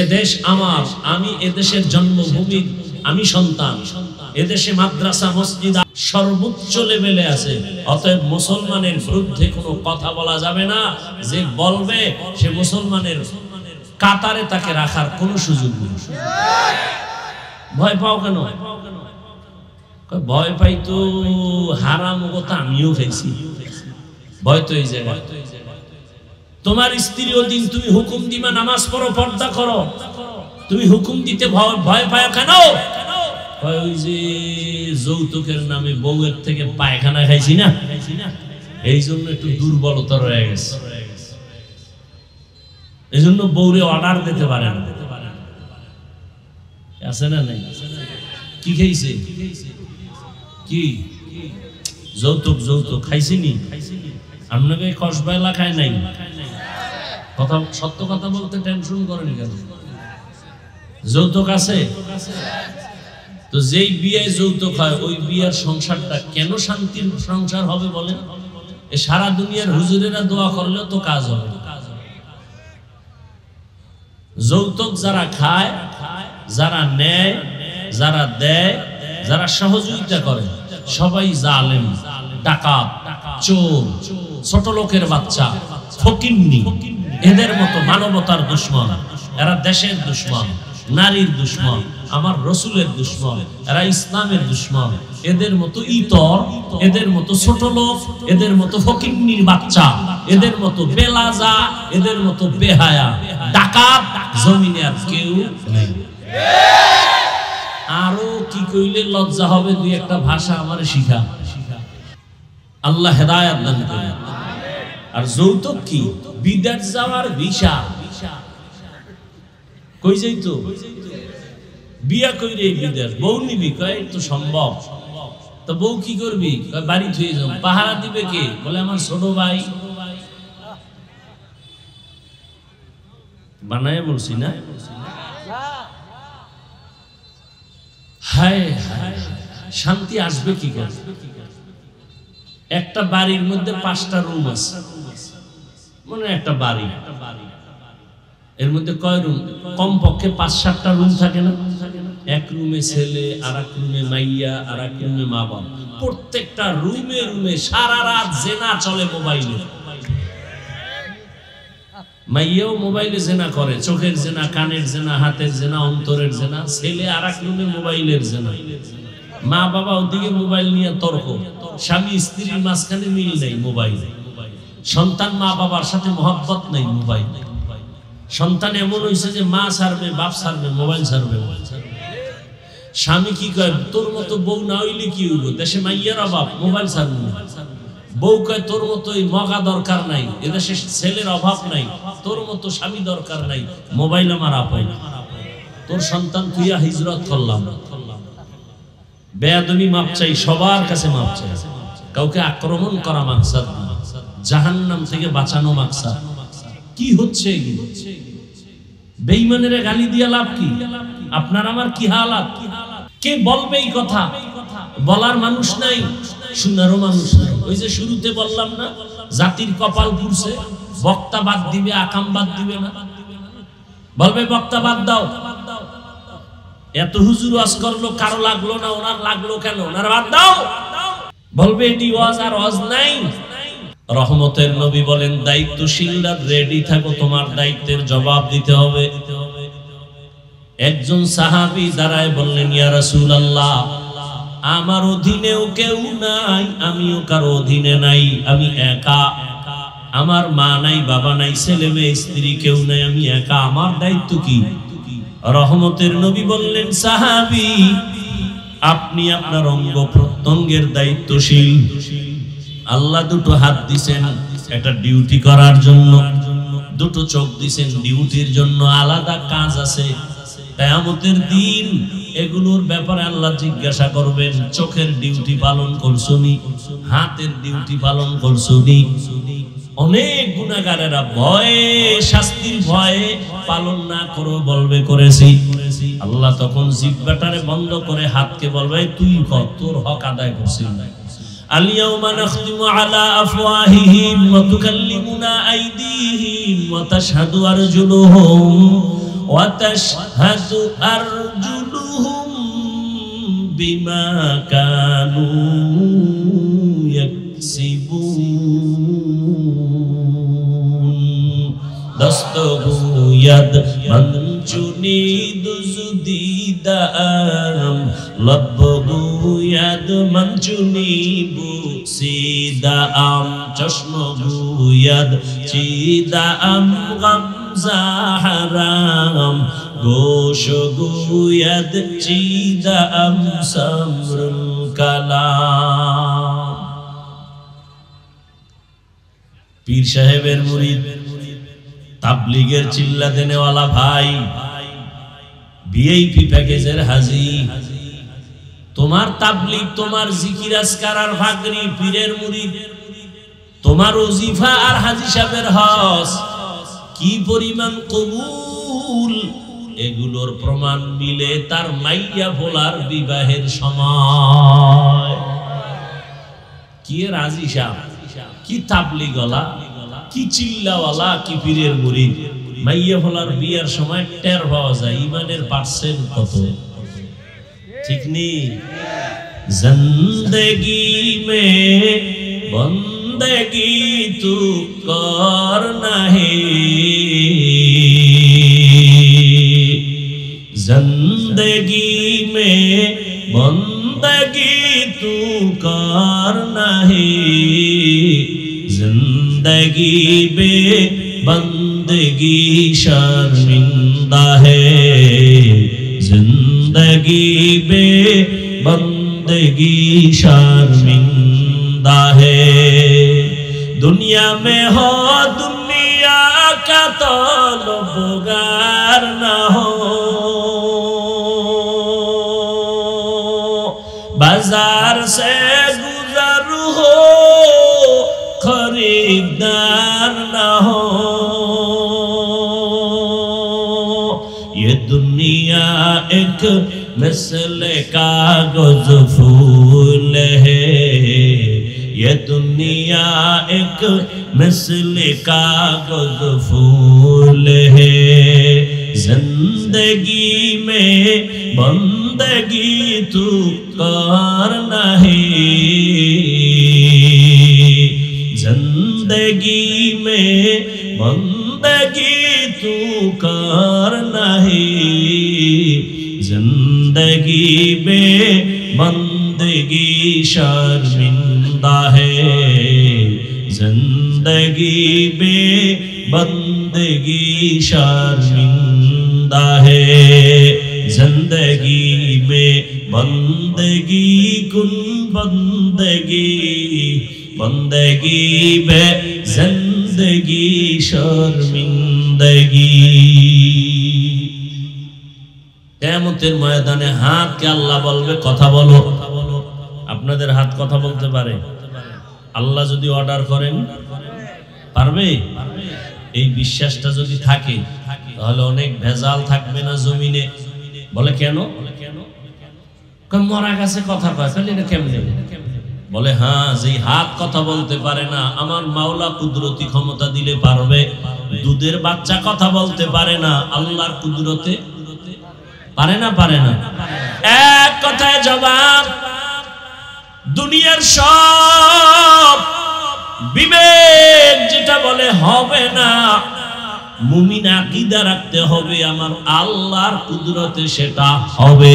এ দেশ আমার, আমি এ দেশের জন্মভূমির আমি সন্তান। এদেশে মাদ্রাসা মসজিদ সর্বোচ্চ লেভেলে আছে। অতএব মুসলমানের বিরুদ্ধে কোনো কথা বলা যাবে না। যে বলবে সে মুসলমানের কাতারে তাকে রাখার কোনো সুযোগ নেই। ভয় পাও কেন? ভয় পাই তো হারাম কথা আমিও খাইছি। ভয় তো এই জায়গায়। তোমার স্ত্রীও দিন তুমি হুকুম দিবা নামাজ পড়ো, পর্দা করো, তুমি হুকুম দিতে ভয় পায় কেন? ওই যে যৌতুকের নামে বউয়ের থেকে পায়খানা খাইছি না, এই জন্য একটু দুর্বলতা রয়ে গেছে। এই জন্য বউরে অর্ডার দিতে পারে না। আছে না নাই? কি খাইছে? কি যৌতুক? যৌতুক খাইছিনি? আপনাকে কসবা খায় নাই? কথা সত্য কথা বলতে টেনশন করেন কেন? যৌতুক আছে তো যেই বিয়ে যৌতুক হয়, ওই বিয়ের সংসারটা কেন শান্তির সংসার হবে বলেন? এ সারা দুনিয়ার হুজুরেরা দোয়া করলেও তো কাজ হবে। যৌতুক যারা খায়, যারা নেয়, যারা দেয়, যারা সহযোগিতা করে, সবাই জালেম, ডাকাত, চোর, ছোট লোকের বাচ্চা, ফকিন্নি। এদের মতো মানবতার দুশ্মন। এরা দেশের দুশ্মন, নারীর দুশ্মন, আমার রসুলের দুশ্মন, এরা ইসলামের দুশ্মন। এদের মতো ইতর, এদের মতো ছোট লোক, এদের মতো ফকিন্নির বাচ্চা, এদের মতো বেলাজা, এদের মতো বেহায়া, ডাকাত জমিনে আর কেউ নেই। আরো কি কইলে লজ্জা হবে? দুই একটা ভাষা আমার শিখা। আল্লাহ হেদায়েত দান করেন। আর যৌতুক কি? বিদেশ যাওয়ার ভিসা। কই যাইতো? বিয়া কইরে বিদেশ। বউ নিবি? কয় তো সম্ভব। তো বউ কি করবি? কয় বাড়ি থুয়ে যাও। পাহারা দিবে কে? বলে আমার ছোট ভাই। বানায় বলছি না? হায় হায়, শান্তি আসবে কি করে? একটা বাড়ির মধ্যে 5টা রুম আছে, মানে একটা বাড়ি, এর মধ্যে কয় রুম? কমপক্ষে 5-7টা রুম থাকে না? এক রুমে ছেলে, আর এক রুমে মাইয়া, আর এক রুমে মা বাবা। প্রত্যেকটা রুমে রুমে সারা রাত জেনা চলে মোবাইলে। মাইয়াও মোবাইলে জেনা করে, চোখের জেনা, কানের জেনা, হাতের জেনা, অন্তরের জেনা। ছেলে আর এক রুমে মোবাইলের জেনা। মা বাবা ওদিকে মোবাইল নিয়ে তর্ক, স্বামী স্ত্রীর মাঝখানে মিল নেই মোবাইল। সন্তান মা বাবার সাথে মহব্বত নেই মোবাইল। সন্তান এমন হয়েছে যে মা ছাড়বে, বাপ ছাড়বে, মোবাইল ছাড়বে। স্বামী কি কয়? তোর মতো বউ না হইলে কি হইব? দেশে মাইয়ার অভাব, মোবাইল ছাড়বে না। বউ কয় তোর মতো মগা দরকার নাই, এদেশে ছেলের অভাব নাই, তোর মতো স্বামী দরকার নাই, মোবাইল আমার আপাই। তোর সন্তান তুইয়া হিজরত করলাম। বেয়াদবি মাপ চাই, সবার কাছে মাপ চাই। কাউকে আক্রমণ করা মাকসাদ না, জাহান্নাম থেকে বাঁচানো মাকসাদ। কি হচ্ছে এগুলো? বেঈমানের গালি দিয়া লাভ কি? আপনার আমার কি হালাত? কে বলবে এই কথা? বলার মানুষ নাই, শোনারও মানুষ নাই। ওই যে শুরুতে বললাম না, জাতির কপাল পুড়ছে। বক্তা বাদ দিবে, আকাম বাদ দিবে না। বলবে বক্তা বাদ দাও, এত হুজুর ওয়াজ করলো, কারো লাগলো না, ওনার লাগলো কেন? ওনার বাদ দাও, বলবে এটি ওয়াজ আর ওয়াজ নাই। রহমতের নবী বলেন, দায়িত্বশীলরা রেডি থাকো, তোমার দায়িত্বের জবাব দিতে হবে। একজন সাহাবী দাঁড়ায় বললেন, ইয়া রাসূলুল্লাহ, আমার অধীনেও কেউ নাই, আমিও কারো অধীনে নাই, আমি একা, আমার মা নাই, বাবা নাই, ছেলে মেয়ে স্ত্রী কেউ নাই, আমি একা, আমার দায়িত্ব কি? রহমতের নবী বললেন, সাহাবী, আপনি আপনার অঙ্গ প্রত্যঙ্গের দায়িত্বশীল। আল্লাহ দুটো হাত দিছেন একটা ডিউটি করার জন্য, দুটো চোখ দিছেন ডিউটির জন্য, আলাদা কাজ আছে। কিয়ামতের দিন এগুলোর ব্যাপারে আল্লাহ জিজ্ঞাসা করবেন, চোখের ডিউটি পালন করছনি, হাতের ডিউটি পালন করছনি? অনেক গুনাহগারেরা ভয়ে, শাস্তির ভয়ে পালন না করে বলবে করেছি। আল্লাহ তখন জিহ্বাটারে বন্ধ করে হাতকে বলবে, তুই কর, তোর হক আদায় করছিস না। আল-ইয়াওমা নাখতিমু আলা আফওয়াহিহিম ওয়া তুকাল্লিমুনা আইদিহিম ওয়া তাশহাদু আরজুলুহুম ওয়া তাশহাদু আরজুলুহুম বিমা কানু ইয়াকসিবুন। দস্তগুয়াদ মঞ্চুনি দুজদিদাম লব্বগুয়াদ মঞ্চুনি বুসিদাম চশমগুয়াদ চিদাম গামজাহারাম গোশগুয়াদ চিদাম সামরুল কালাম। পীর সাহেবের মুরিদ, তাবলীগের চিল্লা দেনেওয়ালা ভাই, ভিআইপি প্যাকেজের হাজি, তোমার তাবলীগ, তোমার জিকির আজকার আর ভাগরি, পীরের মুরিদ, তোমার ওজিফা আর হাজি সাহেবের হজ কি পরিমাণ কবুল, এগুলোর প্রমাণ মিলে তার মাইয়া ভোলার বিবাহের সময়। কি রাজি সাহেব, কি তাবলীগওয়ালা, কি চিল্লাওয়ালা, কি পীরের মুরিদ, মাইয়া ভোলার বিয়ার সময় টের পাওয়া যায় ইমানের পার্সেন্ট কত। ঠিক নেই? জিন্দেগি মে বন্দেগি তু করনা হে, जिंदगी में बंदगी तू करना है, जिंदगी बे बंदगी शर्मिंदा है, जिंदगी बे बंदगी शर्मिंदा है। दुनिया में हो दुनिया का तलबगार ना हो, बाजार से गुजर हो खरीदार ना हो। ये दुनिया एक मिसल कागज फूल है, ये दुनिया एक मिसल कागज फूल है, जिंदगी में बंदगी तू करना है, जिंदगी में बंदगी तू करना है, जिंदगी में बंदगी शर्मिंदा है, जिंदगी में बंदगी शर्मिंदा है, जिंदगी में बंदगी कुन बंदगी, बंदगी में जिंदगी शर्मिंदगी। কিয়ামতের ময়দানে হাতকে আল্লাহ বলবে, কথা বলো। আপনাদের হাত কথা বলতে পারে? আল্লাহ যদি অর্ডার করেন পারবে? এই বিশ্বাসটা যদি থাকে তাহলে অনেক ভেজাল থাকবে না জমিনে। বলে কেন? মরা গাছে কথা কয়, তাহলে এটা কেমনে? বলে হ্যাঁ, যেই হাত কথা বলতে পারে না, আমার মাওলা কুদরতি ক্ষমতা দিলে পারবে। দুধের বাচ্চা কথা বলতে পারে না, আল্লাহর কুদরতে পারে না? পারে না? এক কথায় জবাব, দুনিয়ার সব বিবেক যেটা বলে হবে না, মুমিন আকীদা রাখতে হবে আমার আল্লাহর কুদরতে সেটা হবে।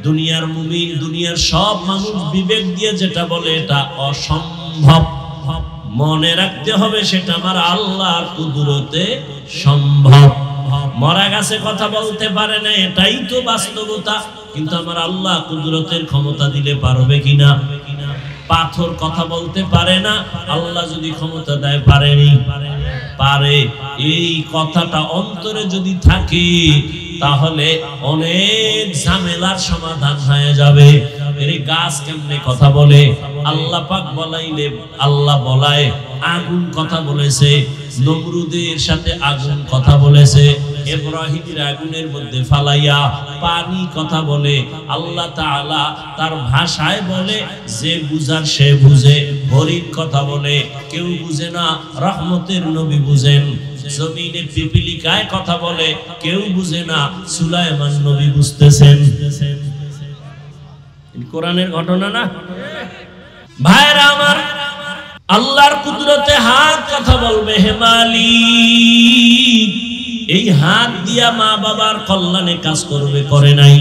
দুনিয়ার মুমিন, দুনিয়ার সব মানুষ বিবেক দিয়ে যেটা বলে এটা অসম্ভব, মনে রাখতে হবে সেটা আমার আল্লাহর কুদরতে সম্ভব। মরা গাছে কথা বলতে পারে না, এটাই তো বাস্তবতা, কিন্তু আমার আল্লাহ কুদরতের ক্ষমতা দিলে পারবে কিনা? পাথর কথা বলতে পারে না, আল্লাহ যদি ক্ষমতা দেয় পারেনি? পারে। এই কথাটা অন্তরে যদি থাকে তাহলে অনেক ঝামেলার সমাধান হয়ে যাবে। এই গাছ কেমনে কথা বলে? আল্লাহ পাক বলাইলে, আল্লাহ বলায় আগুন কথা বলেছে, নমরুদের সাথে আগুন কথা বলেছে, ইব্রাহিমের আগুনের মধ্যে ফালাইয়া পানি কথা বলে। আল্লাহ তাআলা তার ভাষায় বলে, যে বুঝার সে বুঝে। হরিণ কথা বলে, কেউ বুঝে না, রহমতের নবী বুঝেন। জমিনে পিপিলিকায় কথা বলে, কেউ বুঝে না, সুলাইমান নবী বুঝতেছেন। কোরআনের ঘটনা না ভাইরা আমার। আল্লাহর কুদরতে হাত কথা বলবে, হে মালিক, এই হাত দিয়া মা বাবার কল্যাণে কাজ করবে, করে নাই।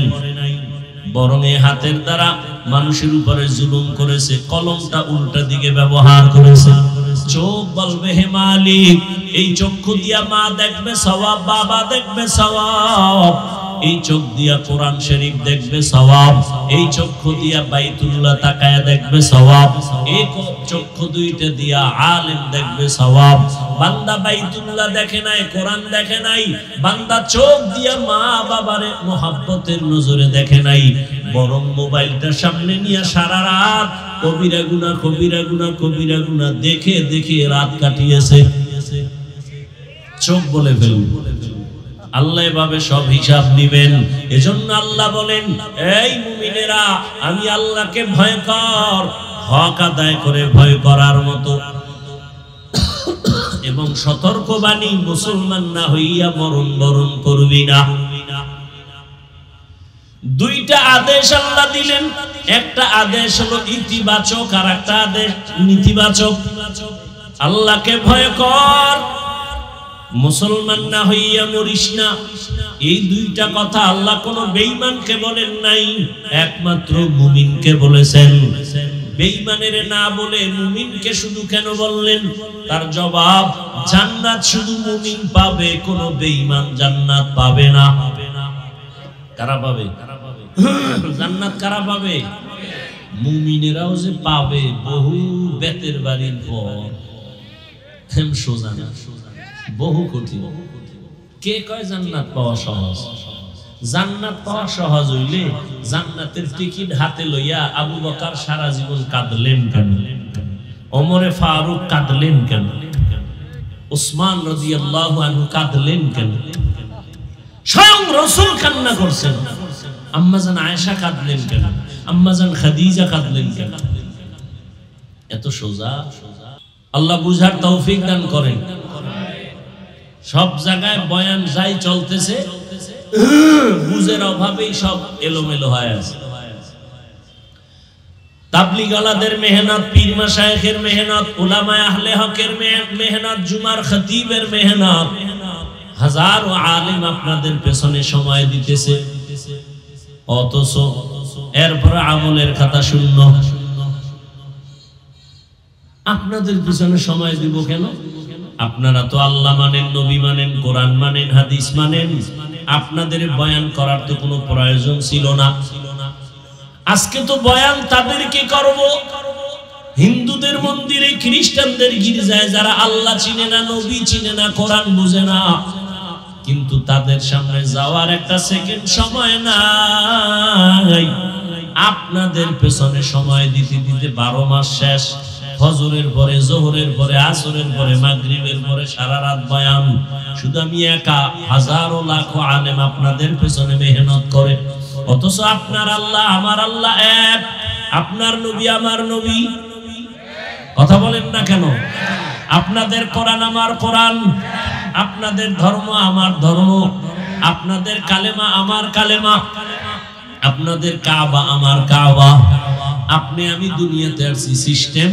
বরং এই হাতের দ্বারা মানুষের উপরে জুলুম করেছে, কলমটা উল্টা দিকে ব্যবহার করেছে। চোখ বলবে, হে মালিক, এই চক্ষু দিয়া মা দেখবে সওয়াব, বাবা দেখবে সওয়াব। এই চোখ দিয়া কোরআন শরীফ দেখবে সওয়াব, এই চক্ষু দিয়া বাইতুল্লাহ তাকায়া দেখবে সওয়াব, এই চক্ষু দুইটা দিয়া আলেম দেখবে সওয়াব। বান্দা বাইতুল্লাহ দেখে নাই, কোরআন দেখে নাই, বান্দা চোখ দিয়া মা বাবারে মোহাব্বতের নজরে দেখে নাই, বরং মোবাইলটা সামনে নিয়ে সারা রাত কবিরা গুনাহ কবিরা গুনাহ কবিরা গুনাহ দেখে দেখে রাত কাটিয়েছে। চোখ বলে ফেলবে। আল্লাহ এভাবে সব হিসাব নিবেন। এজন্য আল্লাহ বলেন, এই মুমিনেরা, আমি আল্লাহকে ভয় কর, হক আদায় করে ভয় করার মতো, এবং সতর্কবাণী, মুসলমান না হইয়া মরণ বরণ করবি না। দুইটা আদেশ আল্লাহ দিলেন, একটা আদেশ হলো ইতিবাচক আর একটা আদেশ নেতিবাচক। আল্লাহকে ভয় কর, মুসলমান না হইয়া মরিস না। এই দুইটা কথা আল্লাহ কোন বেঈমানকে বলেন নাই, একমাত্র মুমিনকে বলেছেন। বেঈমানের না বলে মুমিনকে শুধু কেন বললেন? তার জবাব, জান্নাত শুধু মুমিন পাবে, কোন বেঈমান জান্নাত পাবে না। কারা পাবে জান্নাত? কারা পাবে? মুমিনেরাও যে পাবে, বহু বেতের বাড়ির পর, সোজা না, বহু কঠিন। কে কয় জান্নাত পাওয়া সহজ? জান্নাত পাওয়া সহজ হইলে জান্নাতের টিকিট হাতে লইয়া আবু বকর সারা জীবন কাঁদলেন কেন? ওমরে ফারুক কাঁদলেন কেন? উসমান রাদিয়াল্লাহু আনহু কাঁদলেন কেন? স্বয়ং রাসূল কান্না করছেন। আম্মাজান আয়েশা কাঁদলেন কেন? আম্মাজান খাদিজা কাঁদলেন কেন? এত সোজা। আল্লাহ বুঝার তৌফিক দান করেন। সব জায়গায় বয়ান যাই চলতেছে, বুঝের অভাবেই সব এলোমেলো হয়ে আছে। তাবলীগালাদের মেহনত, পীর মাশায়েখের মেহনত, উলামায়ে আহলে হকের মেহনত, জুমার খতিবের মেহনত, হাজারো আলেম আপনাদের পেছনে সময় দিতেছে, অথচ এরপর আমলের খাতা শূন্য। আপনাদের পিছনে সময় দিব কেন? আপনারা তো আল্লাহ মানেন, নবী মানেন, কোরআন মানেন, হাদিস মানেন। আপনাদের বয়ান করার তো কোনো প্রয়োজন ছিল না। আজকে তো বয়ান তাদেরকে করব, হিন্দুদের মন্দিরে, খ্রিস্টানদের গির্জায়, যারা আল্লাহ চিনে না, নবী চিনে না, কোরআন বুঝে না, কিন্তু তাদের সামনে যাওয়ার একটা সেকেন্ড সময় নাই। আপনাদের পেছনে সময় দিতে দিতে 12 মাস শেষ। ফজরের পরে, জোহরের পরে, আসরের পরে, মাগরিবের পরে সারা রাত বয়ান। শুধু আমি একা, হাজারো লাখো আলেম আপনাদের পেছনে মেহনত করে, অথচ আপনার আল্লাহ আমার আল্লাহ এক, আপনার নবী আমার নবী। কথা বলেন না কেন? আপনাদের কোরআন আমার কোরআন, আপনাদের ধর্ম আমার ধর্ম। আপনাদের কালেমা আমার কালেমা, আপনাদের কাবা আমার কাবা। আপনি আমি দুনিয়াতে আসছি সিস্টেম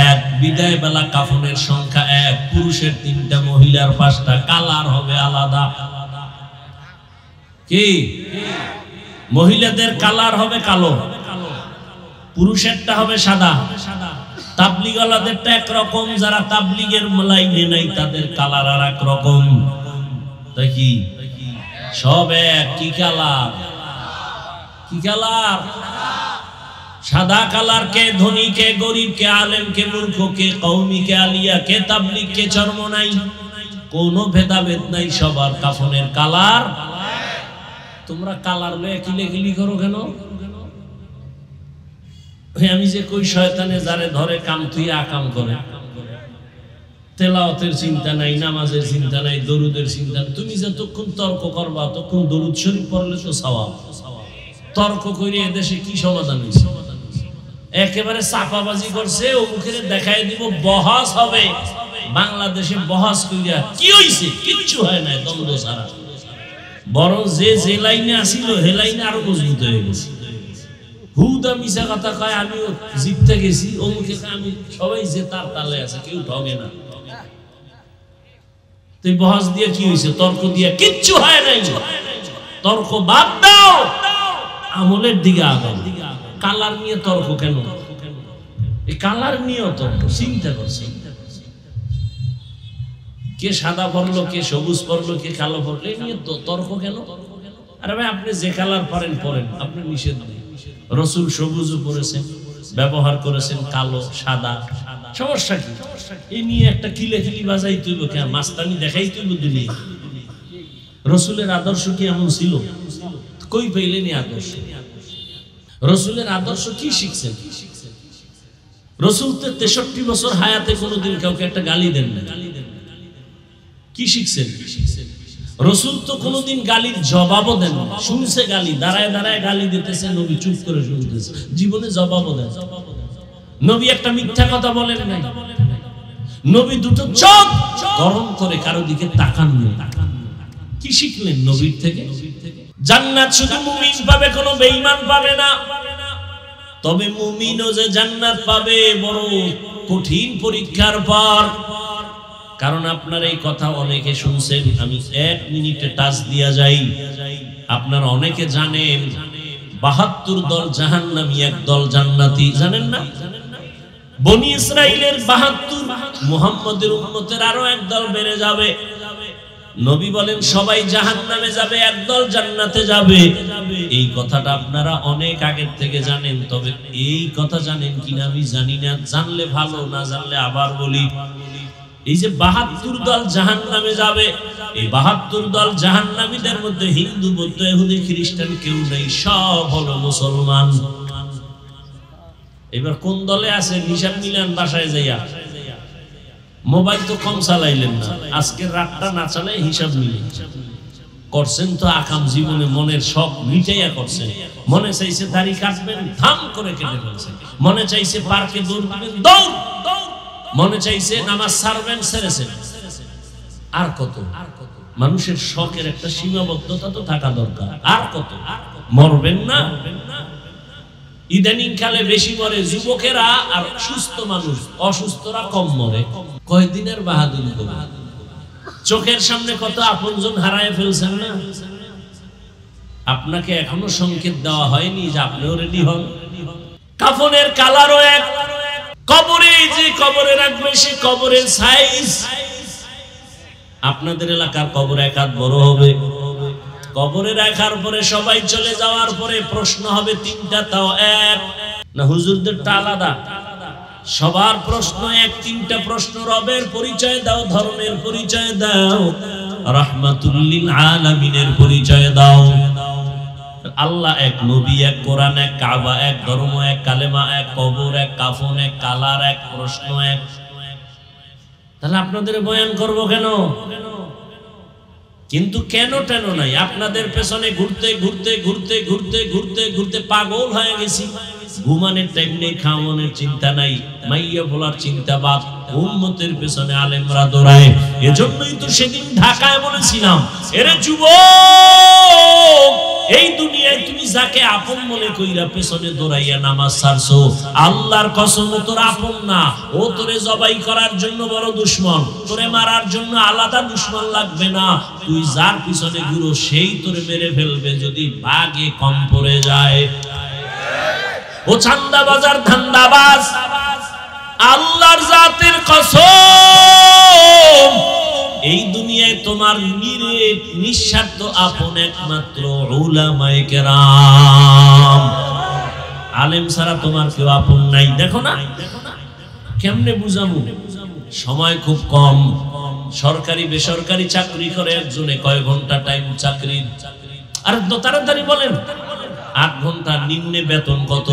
এক, বিদায় বেলা কাফনের সংখ্যা এক, পুরুষের 3টা মহিলার 5টা, কালার হবে আলাদা। কি মহিলাদের কালার হবে কালো, পুরুষেরটা হবে সাদা। তাবলিগওয়ালাদেরটা একরকম, যারা তাবলিগের লাইনে নাই তাদের কালার আর এক রকম। তাই কি সব এক? কি কালার? কি কালার? সাদা কালার। কে ধনী, কে গরিব, কে আলেম, কে মূর্খ, কে কওমি, কে আলিয়া, কে তাবলিগ, কে চরমনাই, কোনো ভেদাভেদ নাই, সবার কাফনের কালার। তোমরা কালার লয়ে কিলেকিলি করো কেন? আমি যে কই শয়তানে যারে ধরে কাম তুই আকাম করে, তেলাওয়াতের চিন্তা নাই, নামাজের চিন্তা নাই, দরুদের চিন্তা নাই। তুমি যতক্ষণ তর্ক করবা ততক্ষণ দরুদ শরীফ পড়লে তো সওয়াব। তর্ক করে এদেশে কি সমাধান হইছে? একেবারে চাপাবাজি করছে, অমুকের দেখাই দিব বহাস হবে। বাংলাদেশে বহাস কইরা কি হইছে? কিচ্ছু হয় না, দ্বন্দ্ব ছাড়া। বরং যে লাইনে আসিল হে লাইনে আরো মজবুত হয়ে গেছে। হুদা মিশা কথা কয়, আমিও জিততে গেছি, অমুকে আমি, সবাই যে তার তালে আছে, কেউ ঠগে না। তুই বহাস দিয়ে কি হয়েছে? তর্ক দিয়ে কিচ্ছু হয় নাই। তর্ক বাদ দাও, আমলের দিকে আগাও। কালার নিয়ে তর্ক কেন? এই কালার নিয়েও তর্ক, চিন্তা করছি। কে সাদা পড়লো, কে সবুজ পড়লো, কে কালো পড়লো, এই নিয়ে তর্ক কেন? আরে ভাই, আপনি যে কালার পরেন পরেন, আপনি নিষেধ নেই। রসুল সবুজও পরেছেন, ব্যবহার করেছেন কালো, সাদা, সমস্যা কি? এই নিয়ে একটা কিলেকিলি বাজাই তুইব কেন? মাস্তানি দেখাই তুইব দুনিয়া। রসুলের আদর্শ কি এমন ছিল? কই পাইলেন আদর্শ? রসুলের আদর্শ কি শিখছেন? রসুল তো 63 বছর হায়াতে কোনোদিন কাউকে একটা গালি দেন না। কি শিখছেন? রসুল তো কোনোদিন গালির জবাবও দেন না। শুনছে গালি, দাঁড়ায় দাঁড়ায় গালি দিতেছে, নবী চুপ করে শুনতেছে, জীবনে জবাবও দেন। নবী একটা মিথ্যা কথা বলেন নাই। নবী দুটো চোখ গরম করে কারো দিকে তাকান না। কি শিখলেন নবীর থেকে? জান্নাত শুধু মুমিন পাবে, কোনো বেঈমান পাবে না। তবে মুমিনও যে জান্নাত পাবে বড় কঠিন পরীক্ষার পর। কারণ আপনার এই কথা অনেকে শুনছেন, আমি 1 মিনিটে টাচ দিয়া যাই। আপনারা অনেকে জানেন 72 দল জাহান্নামী, 1 দল জান্নাতি, জানেন না? বনি ইসরাইলের 72, মুহাম্মদের উম্মতের আরো 1 দল বেড়ে যাবে। নবী বলেন সবাই জাহান্নামে যাবে, 1 দল জান্নাতে যাবে। এই কথাটা আপনারা অনেক আগের থেকে জানেন। তবে এই কথা জানেন কিনা আমি জানি না, জানলে ভালো, না জানলে আবার বলি। এই যে 72 দল জাহান্নামে যাবে, এই 72 দল জাহান্নামীদের মধ্যে হিন্দু, বৌদ্ধ, ইহুদি, খ্রিস্টান কেউ নেই, সব হলো মুসলমান। এবার কোন দলে আছে হিসাব মিলান বাসায় যাইয়া। মোবাইল তো কম চালাইলেন না, আজকের রাতটা না চালাই হিসাব মিলেন। করছেন তো আকাম জীবনে, মনের শখ মিটাইয়া করছেন। মনে চাইছে দাড়ি কাটবেন, ধাম করে কেটে ফেলছেন। মনে চাইছে পার্কে দৌড় দিবেন, দৌড়। মনে চাইছে নামাজ ছাড়বেন, ছেড়েছেন। আর কত? মানুষের শখের একটা সীমাবদ্ধতা তো থাকা দরকার। আর কত? মরবেন না? ইদানিং কালে বেশি মরে যুবকেরা, আর সুস্থ মানুষ, অসুস্থরা কম মরে। কয়দিনের বাহাদুরি হবে? চোখের সামনে কত আপনজন হারায় ফেলছেন না? আপনাকে এখনো সংকেত দেওয়া হয়নি যে আপনিও রেডি হন। কাফনের কালারও এক, কবরে যে কবরে রাখবে সে কবরের সাইজ। আপনাদের এলাকার কবর 1 হাত বড় হবে। কবরে রাখার পরে সবাই চলে যাওয়ার পরে প্রশ্ন হবে 3টা, তাও এক না? হুজুরদেরটা আলাদা। সবার প্রশ্ন এক, 3টা প্রশ্ন। রবের পরিচয় দাও, ধর্মের পরিচয় দাও, রাহমাতুল লিল আলামিনের পরিচয় দাও। আল্লাহ এক, নবী এক, কোরআন এক, কাবা এক, ধর্ম এক, কালেমা এক, কবর এক, কাফন এক, কালার এক, প্রশ্ন এক। তাহলে আপনাদের বয়ান করব কেন? কিন্তু কেন টেন নাই, আপনাদের পেছনে ঘুরতে ঘুরতে ঘুরতে ঘুরতে ঘুরতে ঘুরতে পাগল হয়ে গেছি। ঘুমানোর টাইম নেই, খাওয়ানোর চিন্তা নাই, মাইয়া বলার চিন্তা বাদ, উম্মতের পেছনে আলেমরা দৌড়ায়। এজন্যই তো সেদিন ঢাকায় বলেছিলাম, এরে যুবক, এই দুনিয়ায় তুমি যাকে আপন মনে কইরা পেছনে দৌড়াইয়া নামাজ ছাড়ছো, আল্লাহর কসম তোর আপন না, ও তোরে জবাই করার জন্য বড় দুশমন, তোরে মারার জন্য আলাদা দুশমন লাগবে না, তুই যার পিছনে ঘুরো সেই তোরে মেরে ফেলবে যদি ভাগে কম পড়ে যায়। ও চান্দাবাজার ধান্দাবাজ, আল্লাহর জাতের কসম, এই দুনিয়ায় তোমার নিঃস্বার্থ আপন একমাত্র উলামায়ে কেরাম। আলেম ছাড়া তোমার কেউ আপন নাই। দেখো না কেমনে বুঝাবো, সময় খুব কম। সরকারি বেসরকারি চাকরি করে একজনে, কয় ঘন্টা টাইম চাকরি? আর তাড়াতাড়ি বলেন। 8 ঘন্টা। নিম্নে বেতন কত?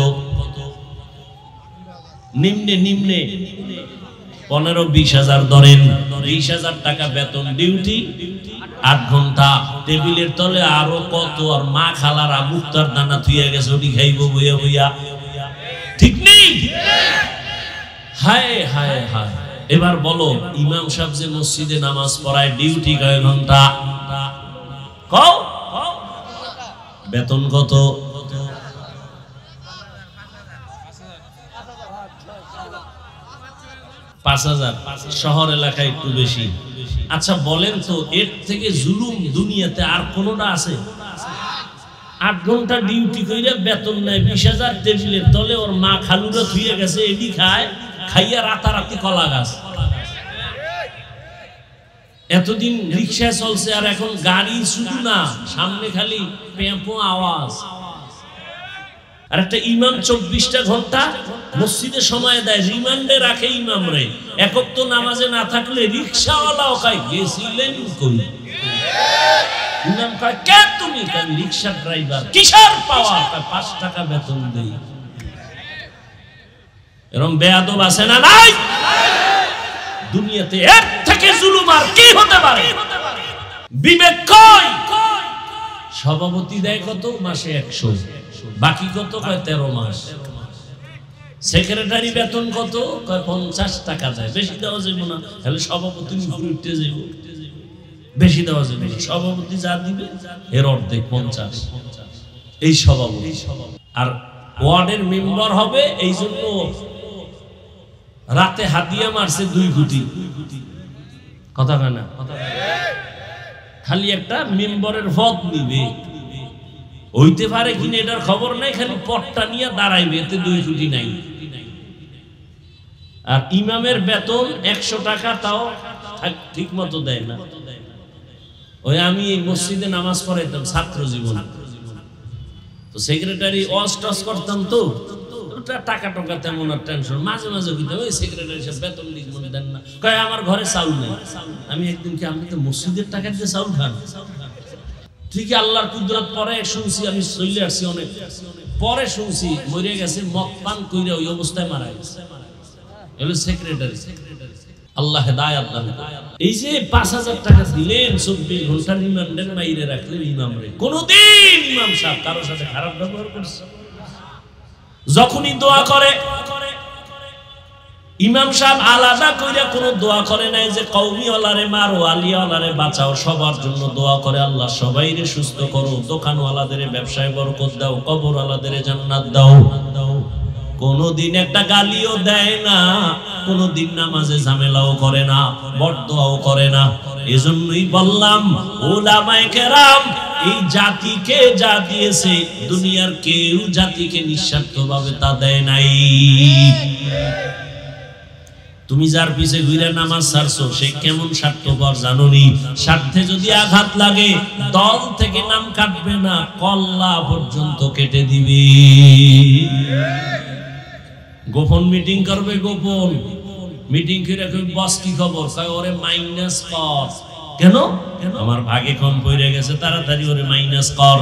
নিম্নে 15-20,000 ধরেন, 20,000 টাকা বেতন, ডিউটি 8 ঘন্টা। টেবিলের তলে আরো কত, আর মা খালারা মুক্তার দানা থুইয়া গেছে, ওটি খাইব বইয়া বইয়া, ঠিক নেই? হায় হায় হায়। এবার বলো, ইমাম সাহেব যে মসজিদে নামাজ পড়ায়, ডিউটি কয় ঘন্টা? কও, বেতন কত? 5,000। শহর এলাকায় একটু বেশি। আচ্ছা বলেন তো, এর থেকে জুলুম দুনিয়াতে আর কোনটা আছে? 8 ঘন্টা ডিউটি কইরা বেতন নেয় 20,000, টেবিলের তলে ওর মা খালুরা থুইয়া গেছে, এডি খায়, খাইয়া রাতারাতি কলা গাছ। এতদিন রিকশায় চলছে, আর এখন গাড়ি শুধু না, সামনে খালি পেঁপো আওয়াজ। আর একটা ইমাম 24টা ঘন্টা মসজিদে সময় দেয়, রিমান্ডে রাখে ইমাম রে। একক তো নামাজে না থাকলে রিকশাওয়ালাও কয় গেছিলেন কই? ইমাম কয় কে তুমি? আমি রিকশা ড্রাইভার। কিসের পাওয়া? 5 টাকা বেতন দেই। এরকম বেয়াদব আছে না নাই? দুনিয়াতে এর থেকে জুলুম আর কি হতে পারে? বিবেক কই? সভাপতি দেয় কত? মাসে 100, বাকি কত? কয় 13 মাস। সেক্রেটারি বেতন কত? কয় 50 টাকা দেয়। বেশি দেওয়া যাবে না, তাহলে সভাপতি উঠতে যাইব, বেশি দেওয়া যাবে না। সভাপতি যা দিবে এর অর্ধেক 50। এই সভাপতি। আর ওয়ার্ডের মেম্বার হবে, এই জন্য রাতে হাতিয়া মারছে 2 কোটি। কথা কয় না? খালি একটা মেম্বারের পদ নিবে, হইতে পারে কিনা এটার খবর নাই, খালি পটটা নিয়ে দাঁড়াইবে, এতে 2 কোটি নাই। আর ইমামের বেতন 100 টাকা, তাও ঠিক মতো দেয় না। ওই আমি এই মসজিদে নামাজ পড়াইতাম ছাত্র জীবন, তো সেক্রেটারি অস্টস করতাম, তো টাকা টাকা তেমন আর টেনশন। মাঝে মাঝে কইতাম, ওই সেক্রেটারি সাহেব বেতন লিখবেন দেন না। কয় আমার ঘরে চাউল নেই। আমি একদিন কি, আপনি তো মসজিদের টাকা দিয়ে চাউল খান? ঠিকই আল্লাহর কুদরত। পরে শুনছি, আমি চলে আসছি অনেক পরে শুনছি, মরে গেছে মদ পান কইরা, ওই অবস্থায় মারা গেছে। এলো সেক্রেটারি। আল্লাহ হেদায়েত দান করুন। এই যে 5,000 টাকা দিলেন, 24 ঘন্টা রিমান্ডের বাইরে রাখলেন ইমাম রে। কোনদিন ইমাম সাহেব কারোর সাথে খারাপ ব্যবহার করছে? যখনই দোয়া করে, ইমাম সাহেব আলাদা কইরা কোনো দোয়া করে নাই যে কওমি ওয়ালারে মারো, আলিয়া ওয়ালারে বাঁচাও। সবার জন্য দোয়া করে, আল্লাহ সবাইরে সুস্থ করো, দোকানওয়ালাদের ব্যবসায় বরকত দাও, কবরওয়ালাদের জান্নাত দাও। কোনদিন একটা গালিও দেয় না, কোনদিন নামাজে ঝামেলাও করে না, বদদোয়াও করে না। এজন্যই বললাম, উলামায়ে কেরাম এই জাতিকে যা দিয়েছে, দুনিয়ার কেউ জাতিকে নিঃস্বার্থভাবে তা দেয় নাই। তুমি যার পিছে ঘুরে নামাজ ছাড়ছো, সে কেমন স্বার্থপর জানোনি? স্বার্থে যদি আঘাত লাগে, দল থেকে নাম কাটবে না, কল্লা পর্যন্ত কেটে দিবে। গোপন মিটিং করবে, গোপন মিটিং করে বস কি খবর? ওরে মাইনাস কর। কেন? আমার ভাগে কম পড়ে গেছে, তাড়াতাড়ি ওরে মাইনাস কর।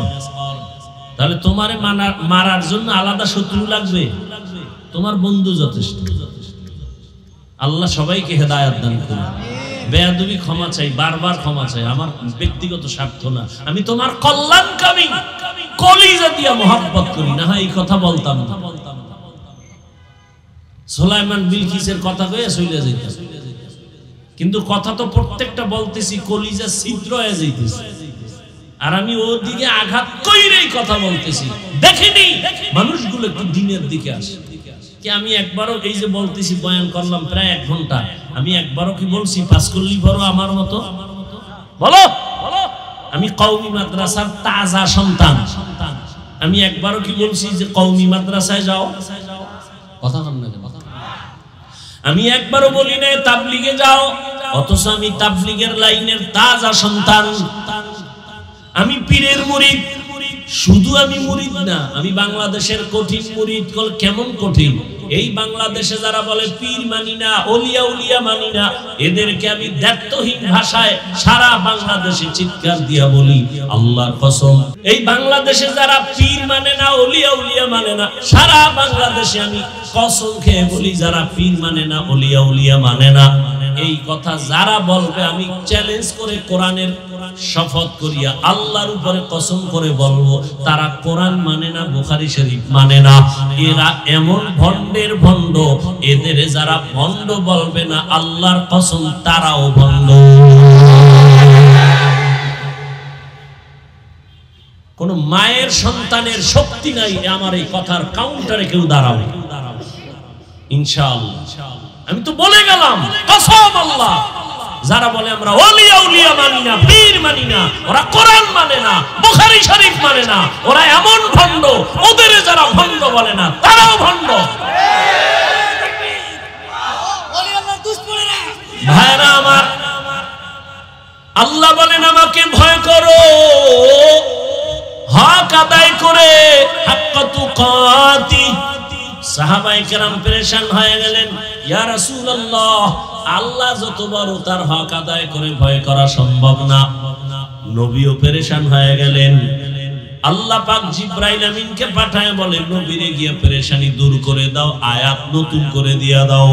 তাহলে তোমারে মারার জন্য আলাদা শত্রু লাগবে? তোমার বন্ধু যথেষ্ট। আল্লাহ সবাইকে হেদায়েত দান করুন। বেয়াদবি ক্ষমা চাই, বারবার ক্ষমা চাই, আমার ব্যক্তিগত স্বার্থ না, আমি তোমার কল্যাণকামী, কলিজা দিয়া মহব্বত করি, না হয় এই কথা বলতাম না। সুলাইমান বিলকিসের কথা কয়ে চলে যাইতেছে, কিন্তু কথা তো প্রত্যেকটা বলতেছি কলিজা ছিদ্র হয়ে যাইতেছে, আর আমি ওদিকে আঘাত কইরেই কথা বলতেছি। দেখিনি মানুষগুলো একটু দিনের দিকে আসে কি? আমি একবারও এই যে বলতেছি বয়ান করলাম প্রায় 1 ঘন্টা, আমি একবারও কি বলছি পাস করলি বড় আমার মতো? বলো, আমি কওমি মাদ্রাসার তাজা সন্তান। আমি একবারও কি বলছি যে কওমি মাদ্রাসায় যাও? কথা বল না। আমি একবারও বলি না তাবলিগে যাও, অথচ আমি তাবলিগের লাইনের তাজা সন্তান। আমি পীরের মুরিদ। শুধু আমি মুরিদ না, আমি বাংলাদেশের কঠিন মুরিদ। কেমন কঠিন? এই বাংলাদেশে যারা বলে পীর মানি না, ওলিয়া উলিয়া মানি না, এদেরকে আমি দায়িত্বহীন ভাষায় সারা বাংলাদেশে চিৎকার দিয়া বলি আল্লাহর কসম, এই বাংলাদেশে যারা পীর মানে না, ওলিয়া উলিয়া মানে না, সারা বাংলাদেশে আমি কসম খেয়ে বলি যারা পীর মানে না, ওলিয়া উলিয়া মানে না, এই কথা যারা বলবে আমি চ্যালেঞ্জ করে কোরআনের শপথ করিয়া আল্লাহর উপরে কসম করে বলবো তারা কোরআন মানে না, বুখারী শরীফ মানে না। এরা এমন ভণ্ডের ভণ্ড, এদের যারা ভণ্ড বলবে না আল্লাহর কসম তারাও ভণ্ড। কোন মায়ের সন্তানের শক্তি নাই আমার এই কথার কাউন্টারে কেউ দাঁড়াবে ইনশাআল্লাহ। আমি তো বলে গেলাম কসম আল্লাহ, যারা বলে আমরা ওলিয়া উলিয়া মানি না, পীর মানি না, ওরা কোরআন মানে না, বুখারী শরীফ মানে না, ওরা এমন ভণ্ড, ওদের যারা ভণ্ড বলে না তারাও ভণ্ড। ভাইরা আমার, আল্লাহ বলেন আমাকে ভয় করো হক আদায় করে, হাক্কা তুকাতি। সাহাবায়ে কেরাম পেরেশান হয়ে গেলেন, ইয়া রাসূলুল্লাহ, আল্লাহ যত বড় তার হক আদায় করে ভয় করা সম্ভব না। নবীও পেরেশান হয়ে গেলেন। আল্লাহ পাক জিবরাইল আমিনকে পাঠায় বলে নবীরে গিয়ে পেরেশানি দূর করে দাও, আয়াত নতুন করে দিয়া দাও।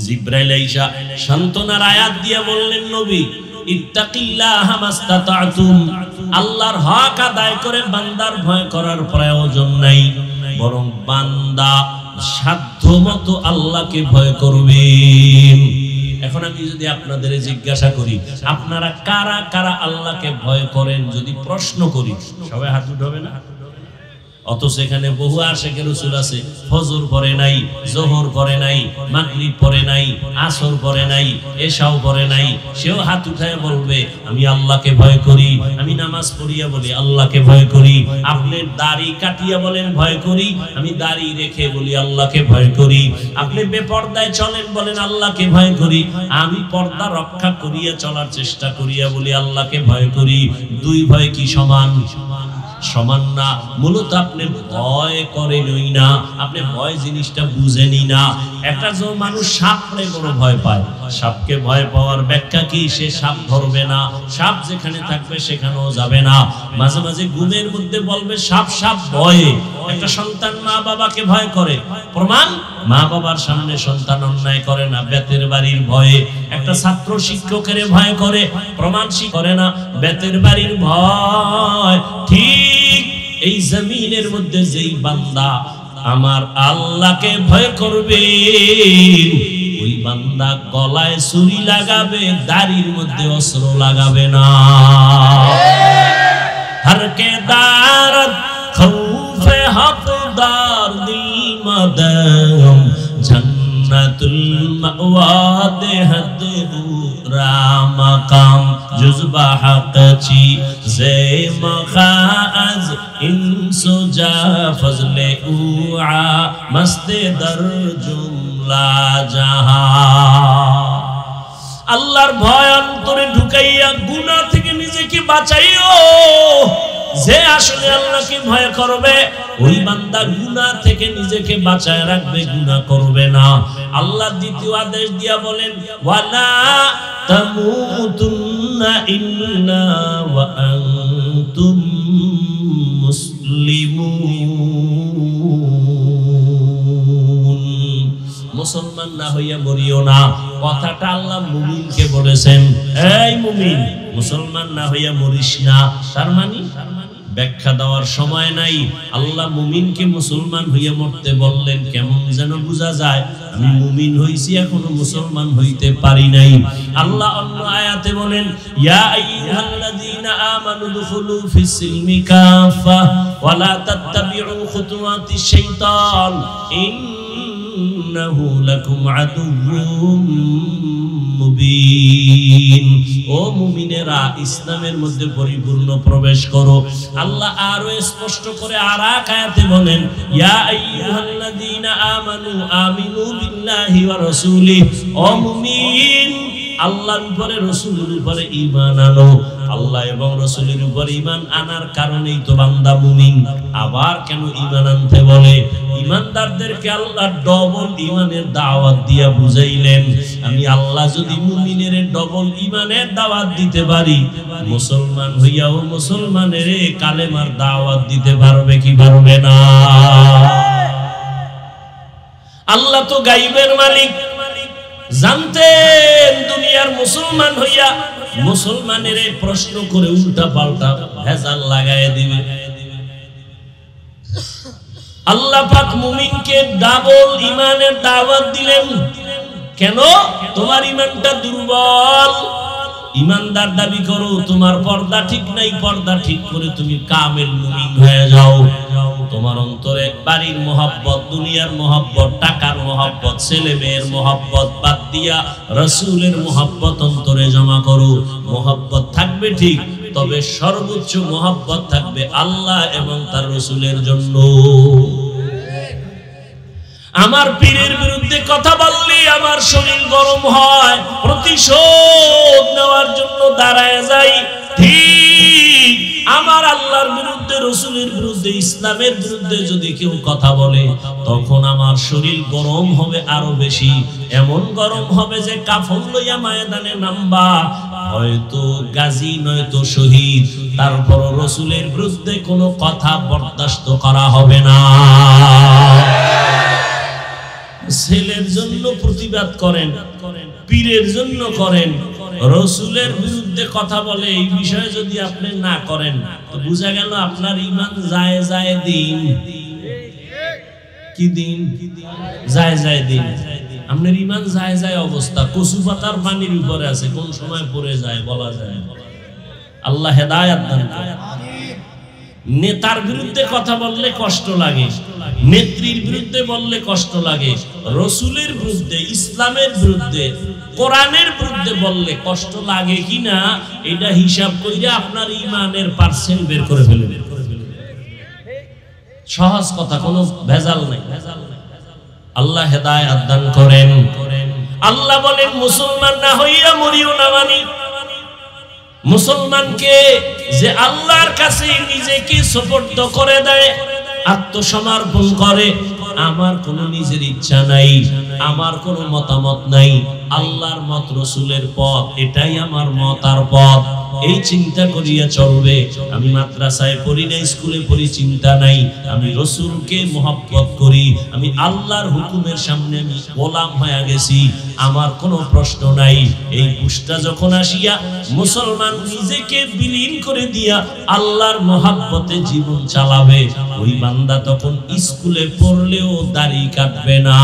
জিবরাইল আইসা সান্তনার আয়াত দিয়া বললেন নবী ইত্তাকিল্লাহা মাস্তাতাতুম, আল্লাহর হক আদায় করে বান্দার ভয় করার প্রয়োজন নাই, বরং বান্দা সাধ্যমতো আল্লাহকে ভয় করবেন। এখন আমি যদি আপনাদের জিজ্ঞাসা করি আপনারা কারা কারা আল্লাহকে ভয় করেন, যদি প্রশ্ন করি সবাই হাত উঠাবে না? অথচ এখানে বহু আশিকে রাসূল আছে, ফজর পড়ে নাই, যোহর পড়ে নাই, মাগরিব পড়ে নাই, আসর পড়ে নাই, এশাও পড়ে নাই, সেও হাত উঠায় বলবে আমি আল্লাহকে ভয় করি। আমি নামাজ পড়িয়া বলি আল্লাহকে ভয় করি। আপনি দাড়ি কাটিয়া বলেন ভয় করি, আমি দাড়ি রেখে বলি আল্লাহকে ভয় করি। আপনি বেপর্দায় চলেন বলেন আল্লাহকে ভয় করি, আমি পর্দা রক্ষা করিয়া চলার চেষ্টা করিয়া বলি আল্লাহকে ভয় করি। দুই ভয় কি সমান? সমান না। মূলত আপনি ভয় করেনই না, আপনি ভয় জিনিসটা বুঝেনই না। একটা যে মানুষ সাপরে বড় ভয় পায়, সাপকে ভয় পাওয়ার ব্যাখ্যা কি? সে সাপ ধরবে না, সাপ যেখানে থাকবে সেখানেও যাবে না। মাঝে মাঝে ঘুমের মধ্যে বলবে সাপ সাপ ভয়ে। একটা সন্তান মা বাবাকে ভয় করে, প্রমাণ মা বাবার সামনে সন্তান অন্যায় করে না বেতের বাড়ির ভয়ে। একটা ছাত্র শিক্ষকের ভয় করে, প্রমাণ সে করে না বেতের বাড়ির ভয়। ঠিক এই জমিনের মধ্যে যেই বান্দা আমার আল্লাহকে ভয় করবে, ওই বান্দা গলায় ছুরি লাগাবে, দাড়ির মধ্যে অস্ত্র লাগাবে না। হর কে দারদ খৌফে হকদার দিল মদম, জন্নতুল মাওয়া দেহত রামকাম জুজবা হকচি জে মখাজ ইনসুজা ফজলে উআ মস্তে দর জুমলা জাহা। আল্লাহর ভয় অন্তরে ঢুকাইয়া গুনাহ থেকে নিজেকে বাঁচাইও। যে আসলে আল্লাহকে ভয় করবে ওই বান্দা গুনাহ থেকে নিজেকে বাঁচায় রাখবে, গুনাহ করবে না। আল্লাহ দ্বিতীয় আদেশ দিয়া বলেন ওয়ালা তামুতুন্না ইল্লা ওয়া আনতুম মুসলিমুন। মুসলমান না হইয়া মরিও না। কথাটা আল্লাহ মুমিনকে বলেছেন, এই মুমিন মুসলমান না হইয়া মরিস না। তার মানে ব্যাখ্যা দেওয়ার সময় নাই। আল্লাহ মুমিনকে মুসলমান হইয়া মরতে বললেন, কেমন যেন বোঝা যায় আমি মুমিন হইছি, এখনো মুসলমান হইতে পারি নাই। আল্লাহ অন্য আয়াতে বলেন, ইয়া আইয়ুহাল্লাযীনা আমানু দুখুলু ফিস সিলমি কাফা ওয়া লা তাত্তাবিউ খুতুওয়াতিশ শাইতান ইন্নাহু লাকুম আদুউম মুবিন। ও মুমিনেরা, ইসলামের মধ্যে পরিপূর্ণ প্রবেশ করো। আল্লাহ আরো স্পষ্ট করে আরেক আয়াতে বলেন, ইয়া আইয়ুহাল্লাযীনা আমানু আমিনু বিল্লাহি ওয়া রাসূলিহি। ও মুমিন, আল্লাহর উপরে রাসূলের উপরে ঈমান আনো। আল্লাহ এবং রাসূলের উপরে ঈমান আনার কারণেই তো বান্দা মুমিন। আবার কেন ঈমান আনতে বলে? ঈমানদারদেরকে আল্লাহ ডবল ঈমানের দাওয়াত দিয়া বুঝাইলেন। আমি আল্লাহ যদি মুমিনের ডবল ঈমানের দাওয়াত দিতে পারি, মুসলমান হইয়াও মুসলমানের কালেমার দাওয়াত দিতে পারবে কি পারবে না? আল্লাহ তো গায়বের মালিক, জানতেন দুনিয়ার মুসলমান হইয়া মুসলমানের প্রশ্ন করে উল্টা পাল্টা ভেজাল লাগায় দিবে। আল্লাহ পাক মুমিনকে ডাবল ঈমানের দাওয়াত দিলেন। কেন? তোমার ঈমানটা দুর্বল। ঈমানদার দাবি করো, তোমার পর্দা ঠিক নাই, পর্দা ঠিক করে তুমি কামেল মুমিন হয়ে যাও। তোমার অন্তরে বাড়ির মহব্বত, দুনিয়ার মহব্বত, টাকার মহব্বত, ছেলে মেয়ের মহব্বত বাদ দিয়া রাসূলের মহব্বত অন্তরে জমা করো। মহব্বত থাকবে ঠিক, তবে সর্বোচ্চ মহব্বত থাকবে আল্লাহ এবং তার রাসূলের জন্য। আমার পীরের বিরুদ্ধে কথা বললে আমার শরীর গরম হয়, প্রতিশোধ নেওয়ার জন্য দাঁড়ায় যাই। ঠিক আমার আল্লাহর বিরুদ্ধে, রাসূলের বিরুদ্ধে, ইসলামের বিরুদ্ধে যদি কেউ কথা বলে, তখন আমার শরীর গরম হবে আরো বেশি। এমন গরম হবে যে কাফন লইয়া ময়দানে নামবা, হয়তো গাজী নয়তো শহীদ, তারপর রাসূলের বিরুদ্ধে কোনো কথা বরদাস্ত করা হবে না। ছেলের জন্য প্রতিবাদ করেন, পীরের জন্য করেন, রাসূলের বিরুদ্ধে কথা বলে এই বিষয়ে যদি আপনি না করেন, তো বুঝা গেল আপনার ঈমান যায় যায় দিন। কি দিন? যায় যায় দিন। আপনার ঈমান যায় যায় অবস্থা কচু পাতার পানির উপরে আছে, কোন সময় পড়ে যায় বলা যায়। আল্লাহ হেদায়েত দান করেন। নেতার বিরুদ্ধে কথা বললে কষ্ট লাগে, নেত্রীর বিরুদ্ধে বললে কষ্ট লাগে, রাসূলের বিরুদ্ধে, ইসলামের বিরুদ্ধে, কোরআনের বিরুদ্ধে বললে কষ্ট লাগে কিনা এটা হিসাব কইরা আপনার ঈমানের পার্সেন্ট বের করে ফেলবেন। সহজ কথা, কোনো ভেজাল নাই। আল্লাহ হেদায়েত দান করেন। আল্লাহ বলেন, মুসলমান না হইয়া মরিও না। মানি মুসলমানকে যে আল্লাহর কাছে নিজেকে সুপর্দ করে দেয়, আত্মসমর্পণ করে, আমার কোনো নিজের ইচ্ছা নাই, আমার কোনো মতামত নাই, আল্লাহর মত, রাসূলের পথ, এটাই আমার মত আর পথ, এই চিন্তা করিয়া চলবে। আমি মাদ্রাসায় পড়ি না, স্কুলে পড়ি, চিন্তা নাই, আমি রাসূলকে মহব্বত করি, আমি আল্লাহর হুকুমের সামনে আমি গোলাম হয়ে গেছি, আমার কোনো প্রশ্ন নাই। এই পুষ্টা যখন আসিয়া মুসলমান নিজেকে বিলীন করে দিয়া আল্লাহর মহব্বতে জীবন চালাবে, ওই বান্দা তখন স্কুলে পড়লেও দাড়ি কাটবে না।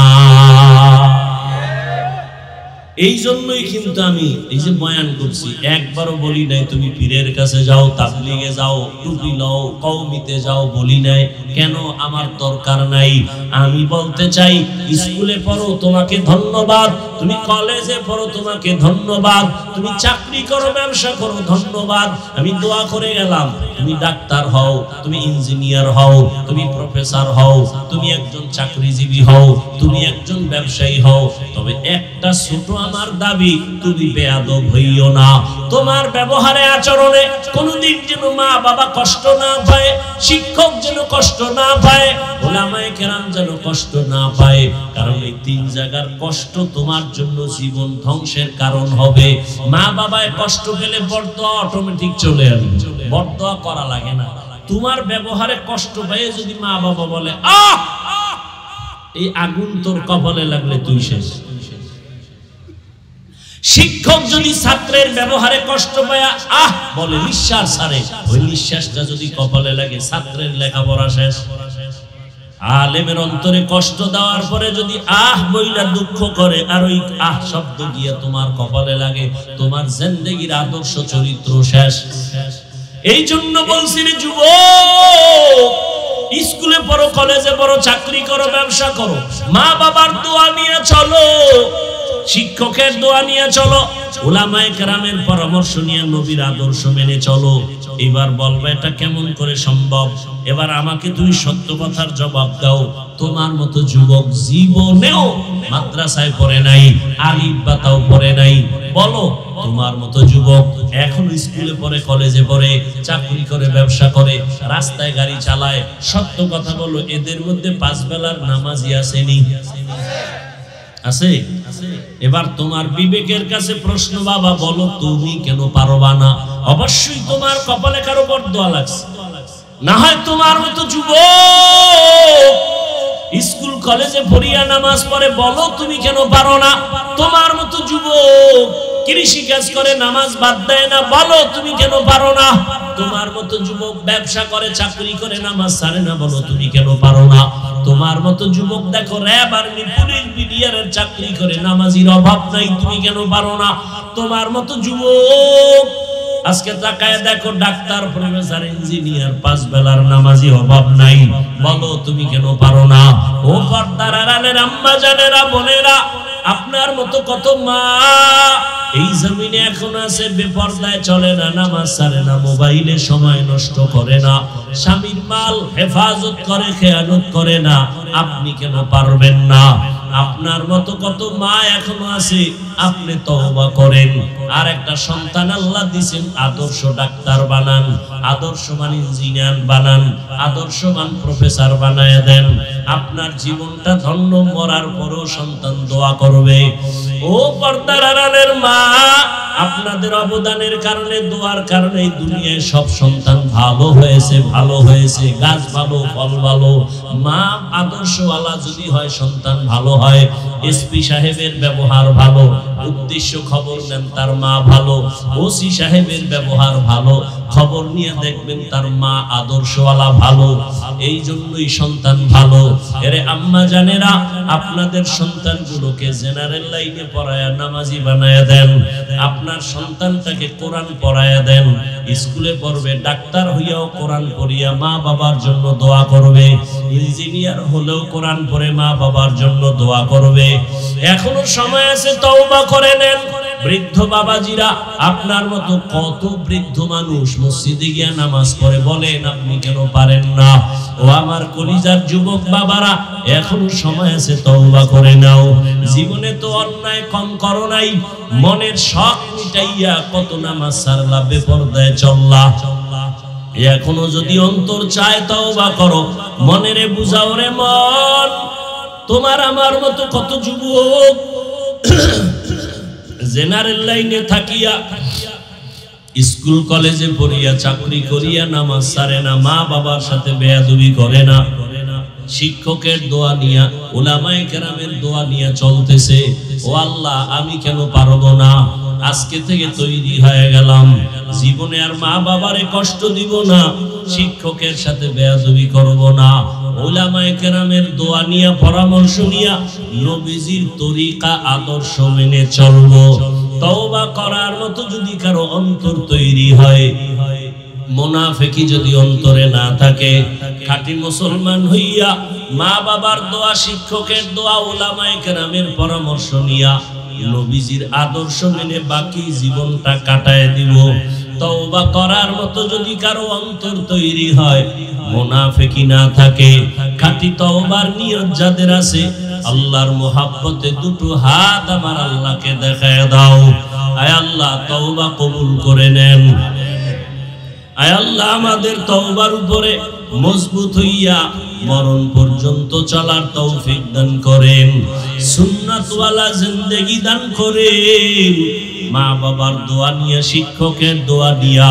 এই জন্যই কিন্তু আমি এই যে বয়ান করছি, একবারও বলি নাই তুমি পীরের কাছে যাও, তাবলীগে যাও, টুপি লও, কওমিতে যাও, বলি নাই। কেন? আমার দরকার নাই। আমি বলতে চাই, স্কুলে পড়ো তোমাকে ধন্যবাদ, তুমি কলেজে পড়ো তোমাকে ধন্যবাদ, তুমি চাকরি করো, ব্যবসা করো, ধন্যবাদ। আমি দোয়া করে গেলাম, তুমি ডাক্তার হও, তুমি ইঞ্জিনিয়ার হও, তুমি প্রফেসর হও, তুমি একজন চাকরিজীবী হও, তুমি একজন ব্যবসায়ী হও, তবে একটা ছোট আমার দাবি, তুমি বেয়াদব হইও না। তোমার ব্যবহারে আচরণে কোনদিন যেন মা বাবা কষ্ট না পায়, শিক্ষক যেন কষ্ট না পায়, ওলামায়ে কেরাম যেন কষ্ট না পায়। কারণ এই তিন জায়গার কষ্ট তোমার জন্য জীবন ধ্বংসের কারণ হবে। মা বাবায় কষ্ট পেলে বরদোয়া অটোমেটিক চলে আসবে, বরদোয়া করা লাগে না। তোমার ব্যবহারে কষ্ট পেয়ে যদি মা বাবা বলে, আহ এই আগুন তোর কপালে লাগলে তুই শেষ, শিক্ষক যদি ছাত্রের ব্যবহারে কষ্ট পায় আহ বলে নিঃশ্বাস ছাড়ে, ওই নিঃশ্বাসটা যদি কপালে লাগে ছাত্রের লেখাপড়া শেষ। আলেমের অন্তরে কষ্ট দেওয়ার পরে যদি আহ বইলা দুঃখ করে আর ওই আহ শব্দ গিয়ে তোমার কপালে লাগে, তোমার জিন্দেগির আদর্শ চরিত্র শেষ। এই জন্য বলছি রে যুবক, স্কুলে পড়ো, কলেজে পড়ো, চাকরি করো, ব্যবসা করো, মা বাবার দোয়া নিয়ে চলো, শিক্ষকের দোয়া নিয়ে চলো, উলামায়ে কেরামের পরামর্শ নিয়ে নবীর আদর্শ মেনে চলো। এবার বলবে এটা কেমন করে সম্ভব? এবার আমাকে তুমি সত্য কথার জবাব দাও। তোমার মতো যুবক জীবনেও মাদ্রাসায় পড়ে নাই, আলিফ বা তাও পড়ে নাই। বলো, তোমার মতো যুবক এখন স্কুলে পড়ে, কলেজে পড়ে, চাকরি করে, ব্যবসা করে, রাস্তায় গাড়ি চালায়। সত্য কথা বলো, এদের মধ্যে 5 বেলার নামাজি আসেনি? আছে? এবার তোমার বিবেকের কাছে প্রশ্ন, বাবা বলো তুমি কেন পারবা না? অবশ্যই তোমার কপালে কারো বরদোয়া লাগছে। না হয় তোমার মতো যুবক স্কুল কলেজে পড়িয়া নামাজ পড়ে, বলো তুমি কেন পারো না? তোমার মতো যুবক কৃষি কাজ করে, নামাজ বাদ দেয় না, বলো তুমি কেন পারো না? তোমার মতো যুবক ব্যবসা করে, চাকরি করে, নামাজ ছাড়ে না, বলো তুমি কেন পারো না? তোমার মতো যুবক দেখো র‍্যাব, আর্মি, পুলিশ, বিডিআরের চাকরি করে, নামাজির অভাব নাই, তুমি কেন পারো না? তোমার মতো যুবক আজকে তাকায় দেখো ডাক্তার, প্রফেসর, ইঞ্জিনিয়ার, 5 বেলার নামাজি অভাব নাই, বলো তুমি কেন পারো না? ও পর্দার আড়ালের আম্মা জানেরা, বোনেরা, আপনার মতো কত মা এই জমিনে এখন আছে, বেপরদায় চলে না, নামাজ ছাড়ে না, মোবাইলে সময় নষ্ট করে না, স্বামীর মাল হেফাজত করে, খেয়ানত করে না। আপনি কেন পারবেন না? আপনার মতো কত মা এখনো আছে, আপনি তওবা করেন। আর একটা সন্তান আল্লাহ দিয়েছেন, আদর্শ ডাক্তার বানান, আদর্শবান ইঞ্জিনিয়ার বানান, আদর্শবান প্রফেসর বানায় দেন। আপনার জীবনটা ধন্য, মরার পরেও সন্তান দোয়া করবে। ও পর্দার আড়ালের মা, আপনাদের অবদানের কারণে, দোয়ার কারণে দুনিয়ায় সব সন্তান ভালো হয়েছে, ভালো হয়েছে, গাছ ভালো, ফল ভালো। মা আদর্শওয়ালা যদি হয়, সন্তান ভালো হয়। এসপি সাহেবের ব্যবহার ভালো, উদ্দেশ্য খবর নেন তার মা ভালো। ওসি সাহেবের ব্যবহার ভালো, খবর নিয়ে দেখবেন তার মা আদর্শওয়ালা ভালো। এই জন্যই সন্তান ভালো। এরে আম্মা জানেরা, আপনাদের সন্তানগুলোকে জেনারেল লাইনে পড়ায়া নামাজি বানায়া দেন। আপনার সন্তানটাকে কোরআন পড়ায়া দেন। স্কুলে পড়বে, ডাক্তার হইয়াও কোরআন পড়িয়া মা বাবার জন্য দোয়া করবে। ইঞ্জিনিয়ার হলেও কোরআন পড়ে মা বাবার জন্য দোয়া করবে। এখনো সময় আছে, তওবা করে নেন। বৃদ্ধ বাবাজিরা, আপনার মতো কত বৃদ্ধ মানুষ মসজিদে গিয়া নামাজ পড়ে, বলেন আপনি কেন পারেন না? ও আমার কলিজার যুবক বাবারা, এখনো সময় আছে, তওবা করে নাও। জীবনে তো অন্যায় কম করো নাই, মনের শখ মিটাইয়া কত নামাজ ছাড়লা, বেপরদায় চললা। এখনো যদি অন্তর চায়, তওবা করো। মনেরে বুঝাও রে মন। তোমার আমার মতো কত যুবক জেনারেল লাইনে থাকিয়া, স্কুল কলেজে পড়িয়া, চাকরি করিয়া নামাজ ছাড়ে না, মা বাবার সাথে বেয়াদবি করে না, শিক্ষকের দোয়া নিয়া, উলামায়ে কেরামের দোয়া নিয়া চলতেছে। ও আল্লাহ, আমি কেন পারবো না? আজকে থেকে তৈরি হয়ে গেলাম, জীবনে আর মা বাবারে কষ্ট দিব না, শিক্ষকের সাথে বেয়াদবি করব না, উলামায়ে কেরামের দোয়া নিয়া, পরামর্শ নিয়া, নবীজির তরিকা আদর্শ মেনে চলবো। তওবা করার মতো যদি কারো অন্তর তৈরি হয়, মুনাফিকি যদি অন্তরে না থাকে, খাঁটি মুসলমান হইয়া মা বাবার দোয়া, শিক্ষকের দোয়া, উলামায়ে কেরামের পরামর্শ নিয়া, নবীজির আদর্শ মেনে বাকি জীবনটা কাটায় দিব। তওবা করার মতো যদি কারো অন্তর তৈরি হয়, মুনাফিকি না থাকে, খাঁটি তওবার নিয়ত যাদের আছে, আল্লাহর মোহাব্বতে দুটো হাত আমার আল্লাহকে দেখায় দাও। আয় আল্লাহ, তওবা কবুল করে নেন। আয় আল্লাহ, আমাদের তওবার উপরে মজবুত হইয়া মরণ পর্যন্ত চলার তৌফিক দান করেন। সুন্নাতওয়ালা জিন্দেগি দান করেন। মা বাবার দোয়া নিয়া, শিক্ষকের দোয়া নিয়া,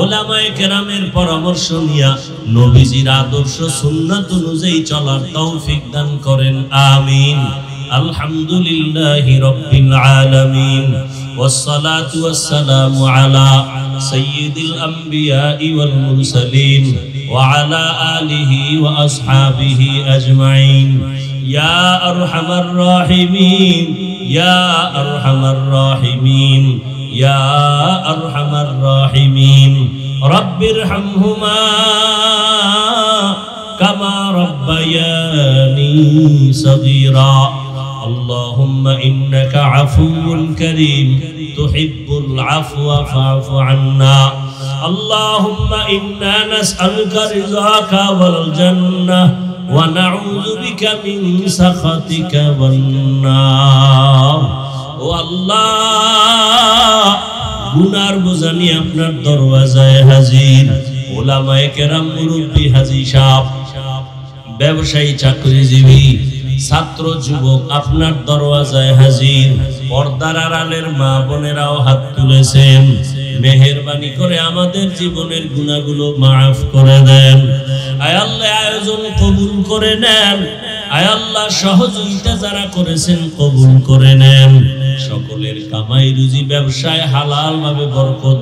উলামায়ে কেরামের পরামর্শ নিয়া, নবীজির আদর্শ সুন্নাত অনুযায়ী চলার তৌফিক দান করেন। আমিন। আলহামদুলিল্লাহি রাব্বিল আলামিন। والصلاة والسلام على سيد الأنبياء والمرسلين وعلى آله وأصحابه أجمعين يا أرحم الراحمين يا أرحم الراحمين يا أرحم الراحمين رب ارحمهما كما ربياني صغيرا اللهم إنك عفو كريم تحب العفو فاعف عنا اللهم إنا نسألك رضاك والجنة ونعوذ بك من سخطك والنار والله গুনার বোঝা নিয়ে আপনার দরওয়াজায় হাজির উলামায়ে কেরাম মুরব্বি হাজী সাহেব ব্যবসায়ী চাকরিজীবী ছাত্র যুবক আপনার দরওয়াজায় হাজির পর্দার আড়ালের মা বোনেরাও হাত তুলেছেন মেহেরবানি করে আমাদের জীবনের গুনাহগুলো মাফ করে দেন আয় আল্লাহ আয়োজন কবুল করে নেন আয় আল্লাহ সহযোগিতা যারা করেছেন কবুল করে নেন সকলের কামাই রুজি ব্যবসায় হালাল ভাবে বরকত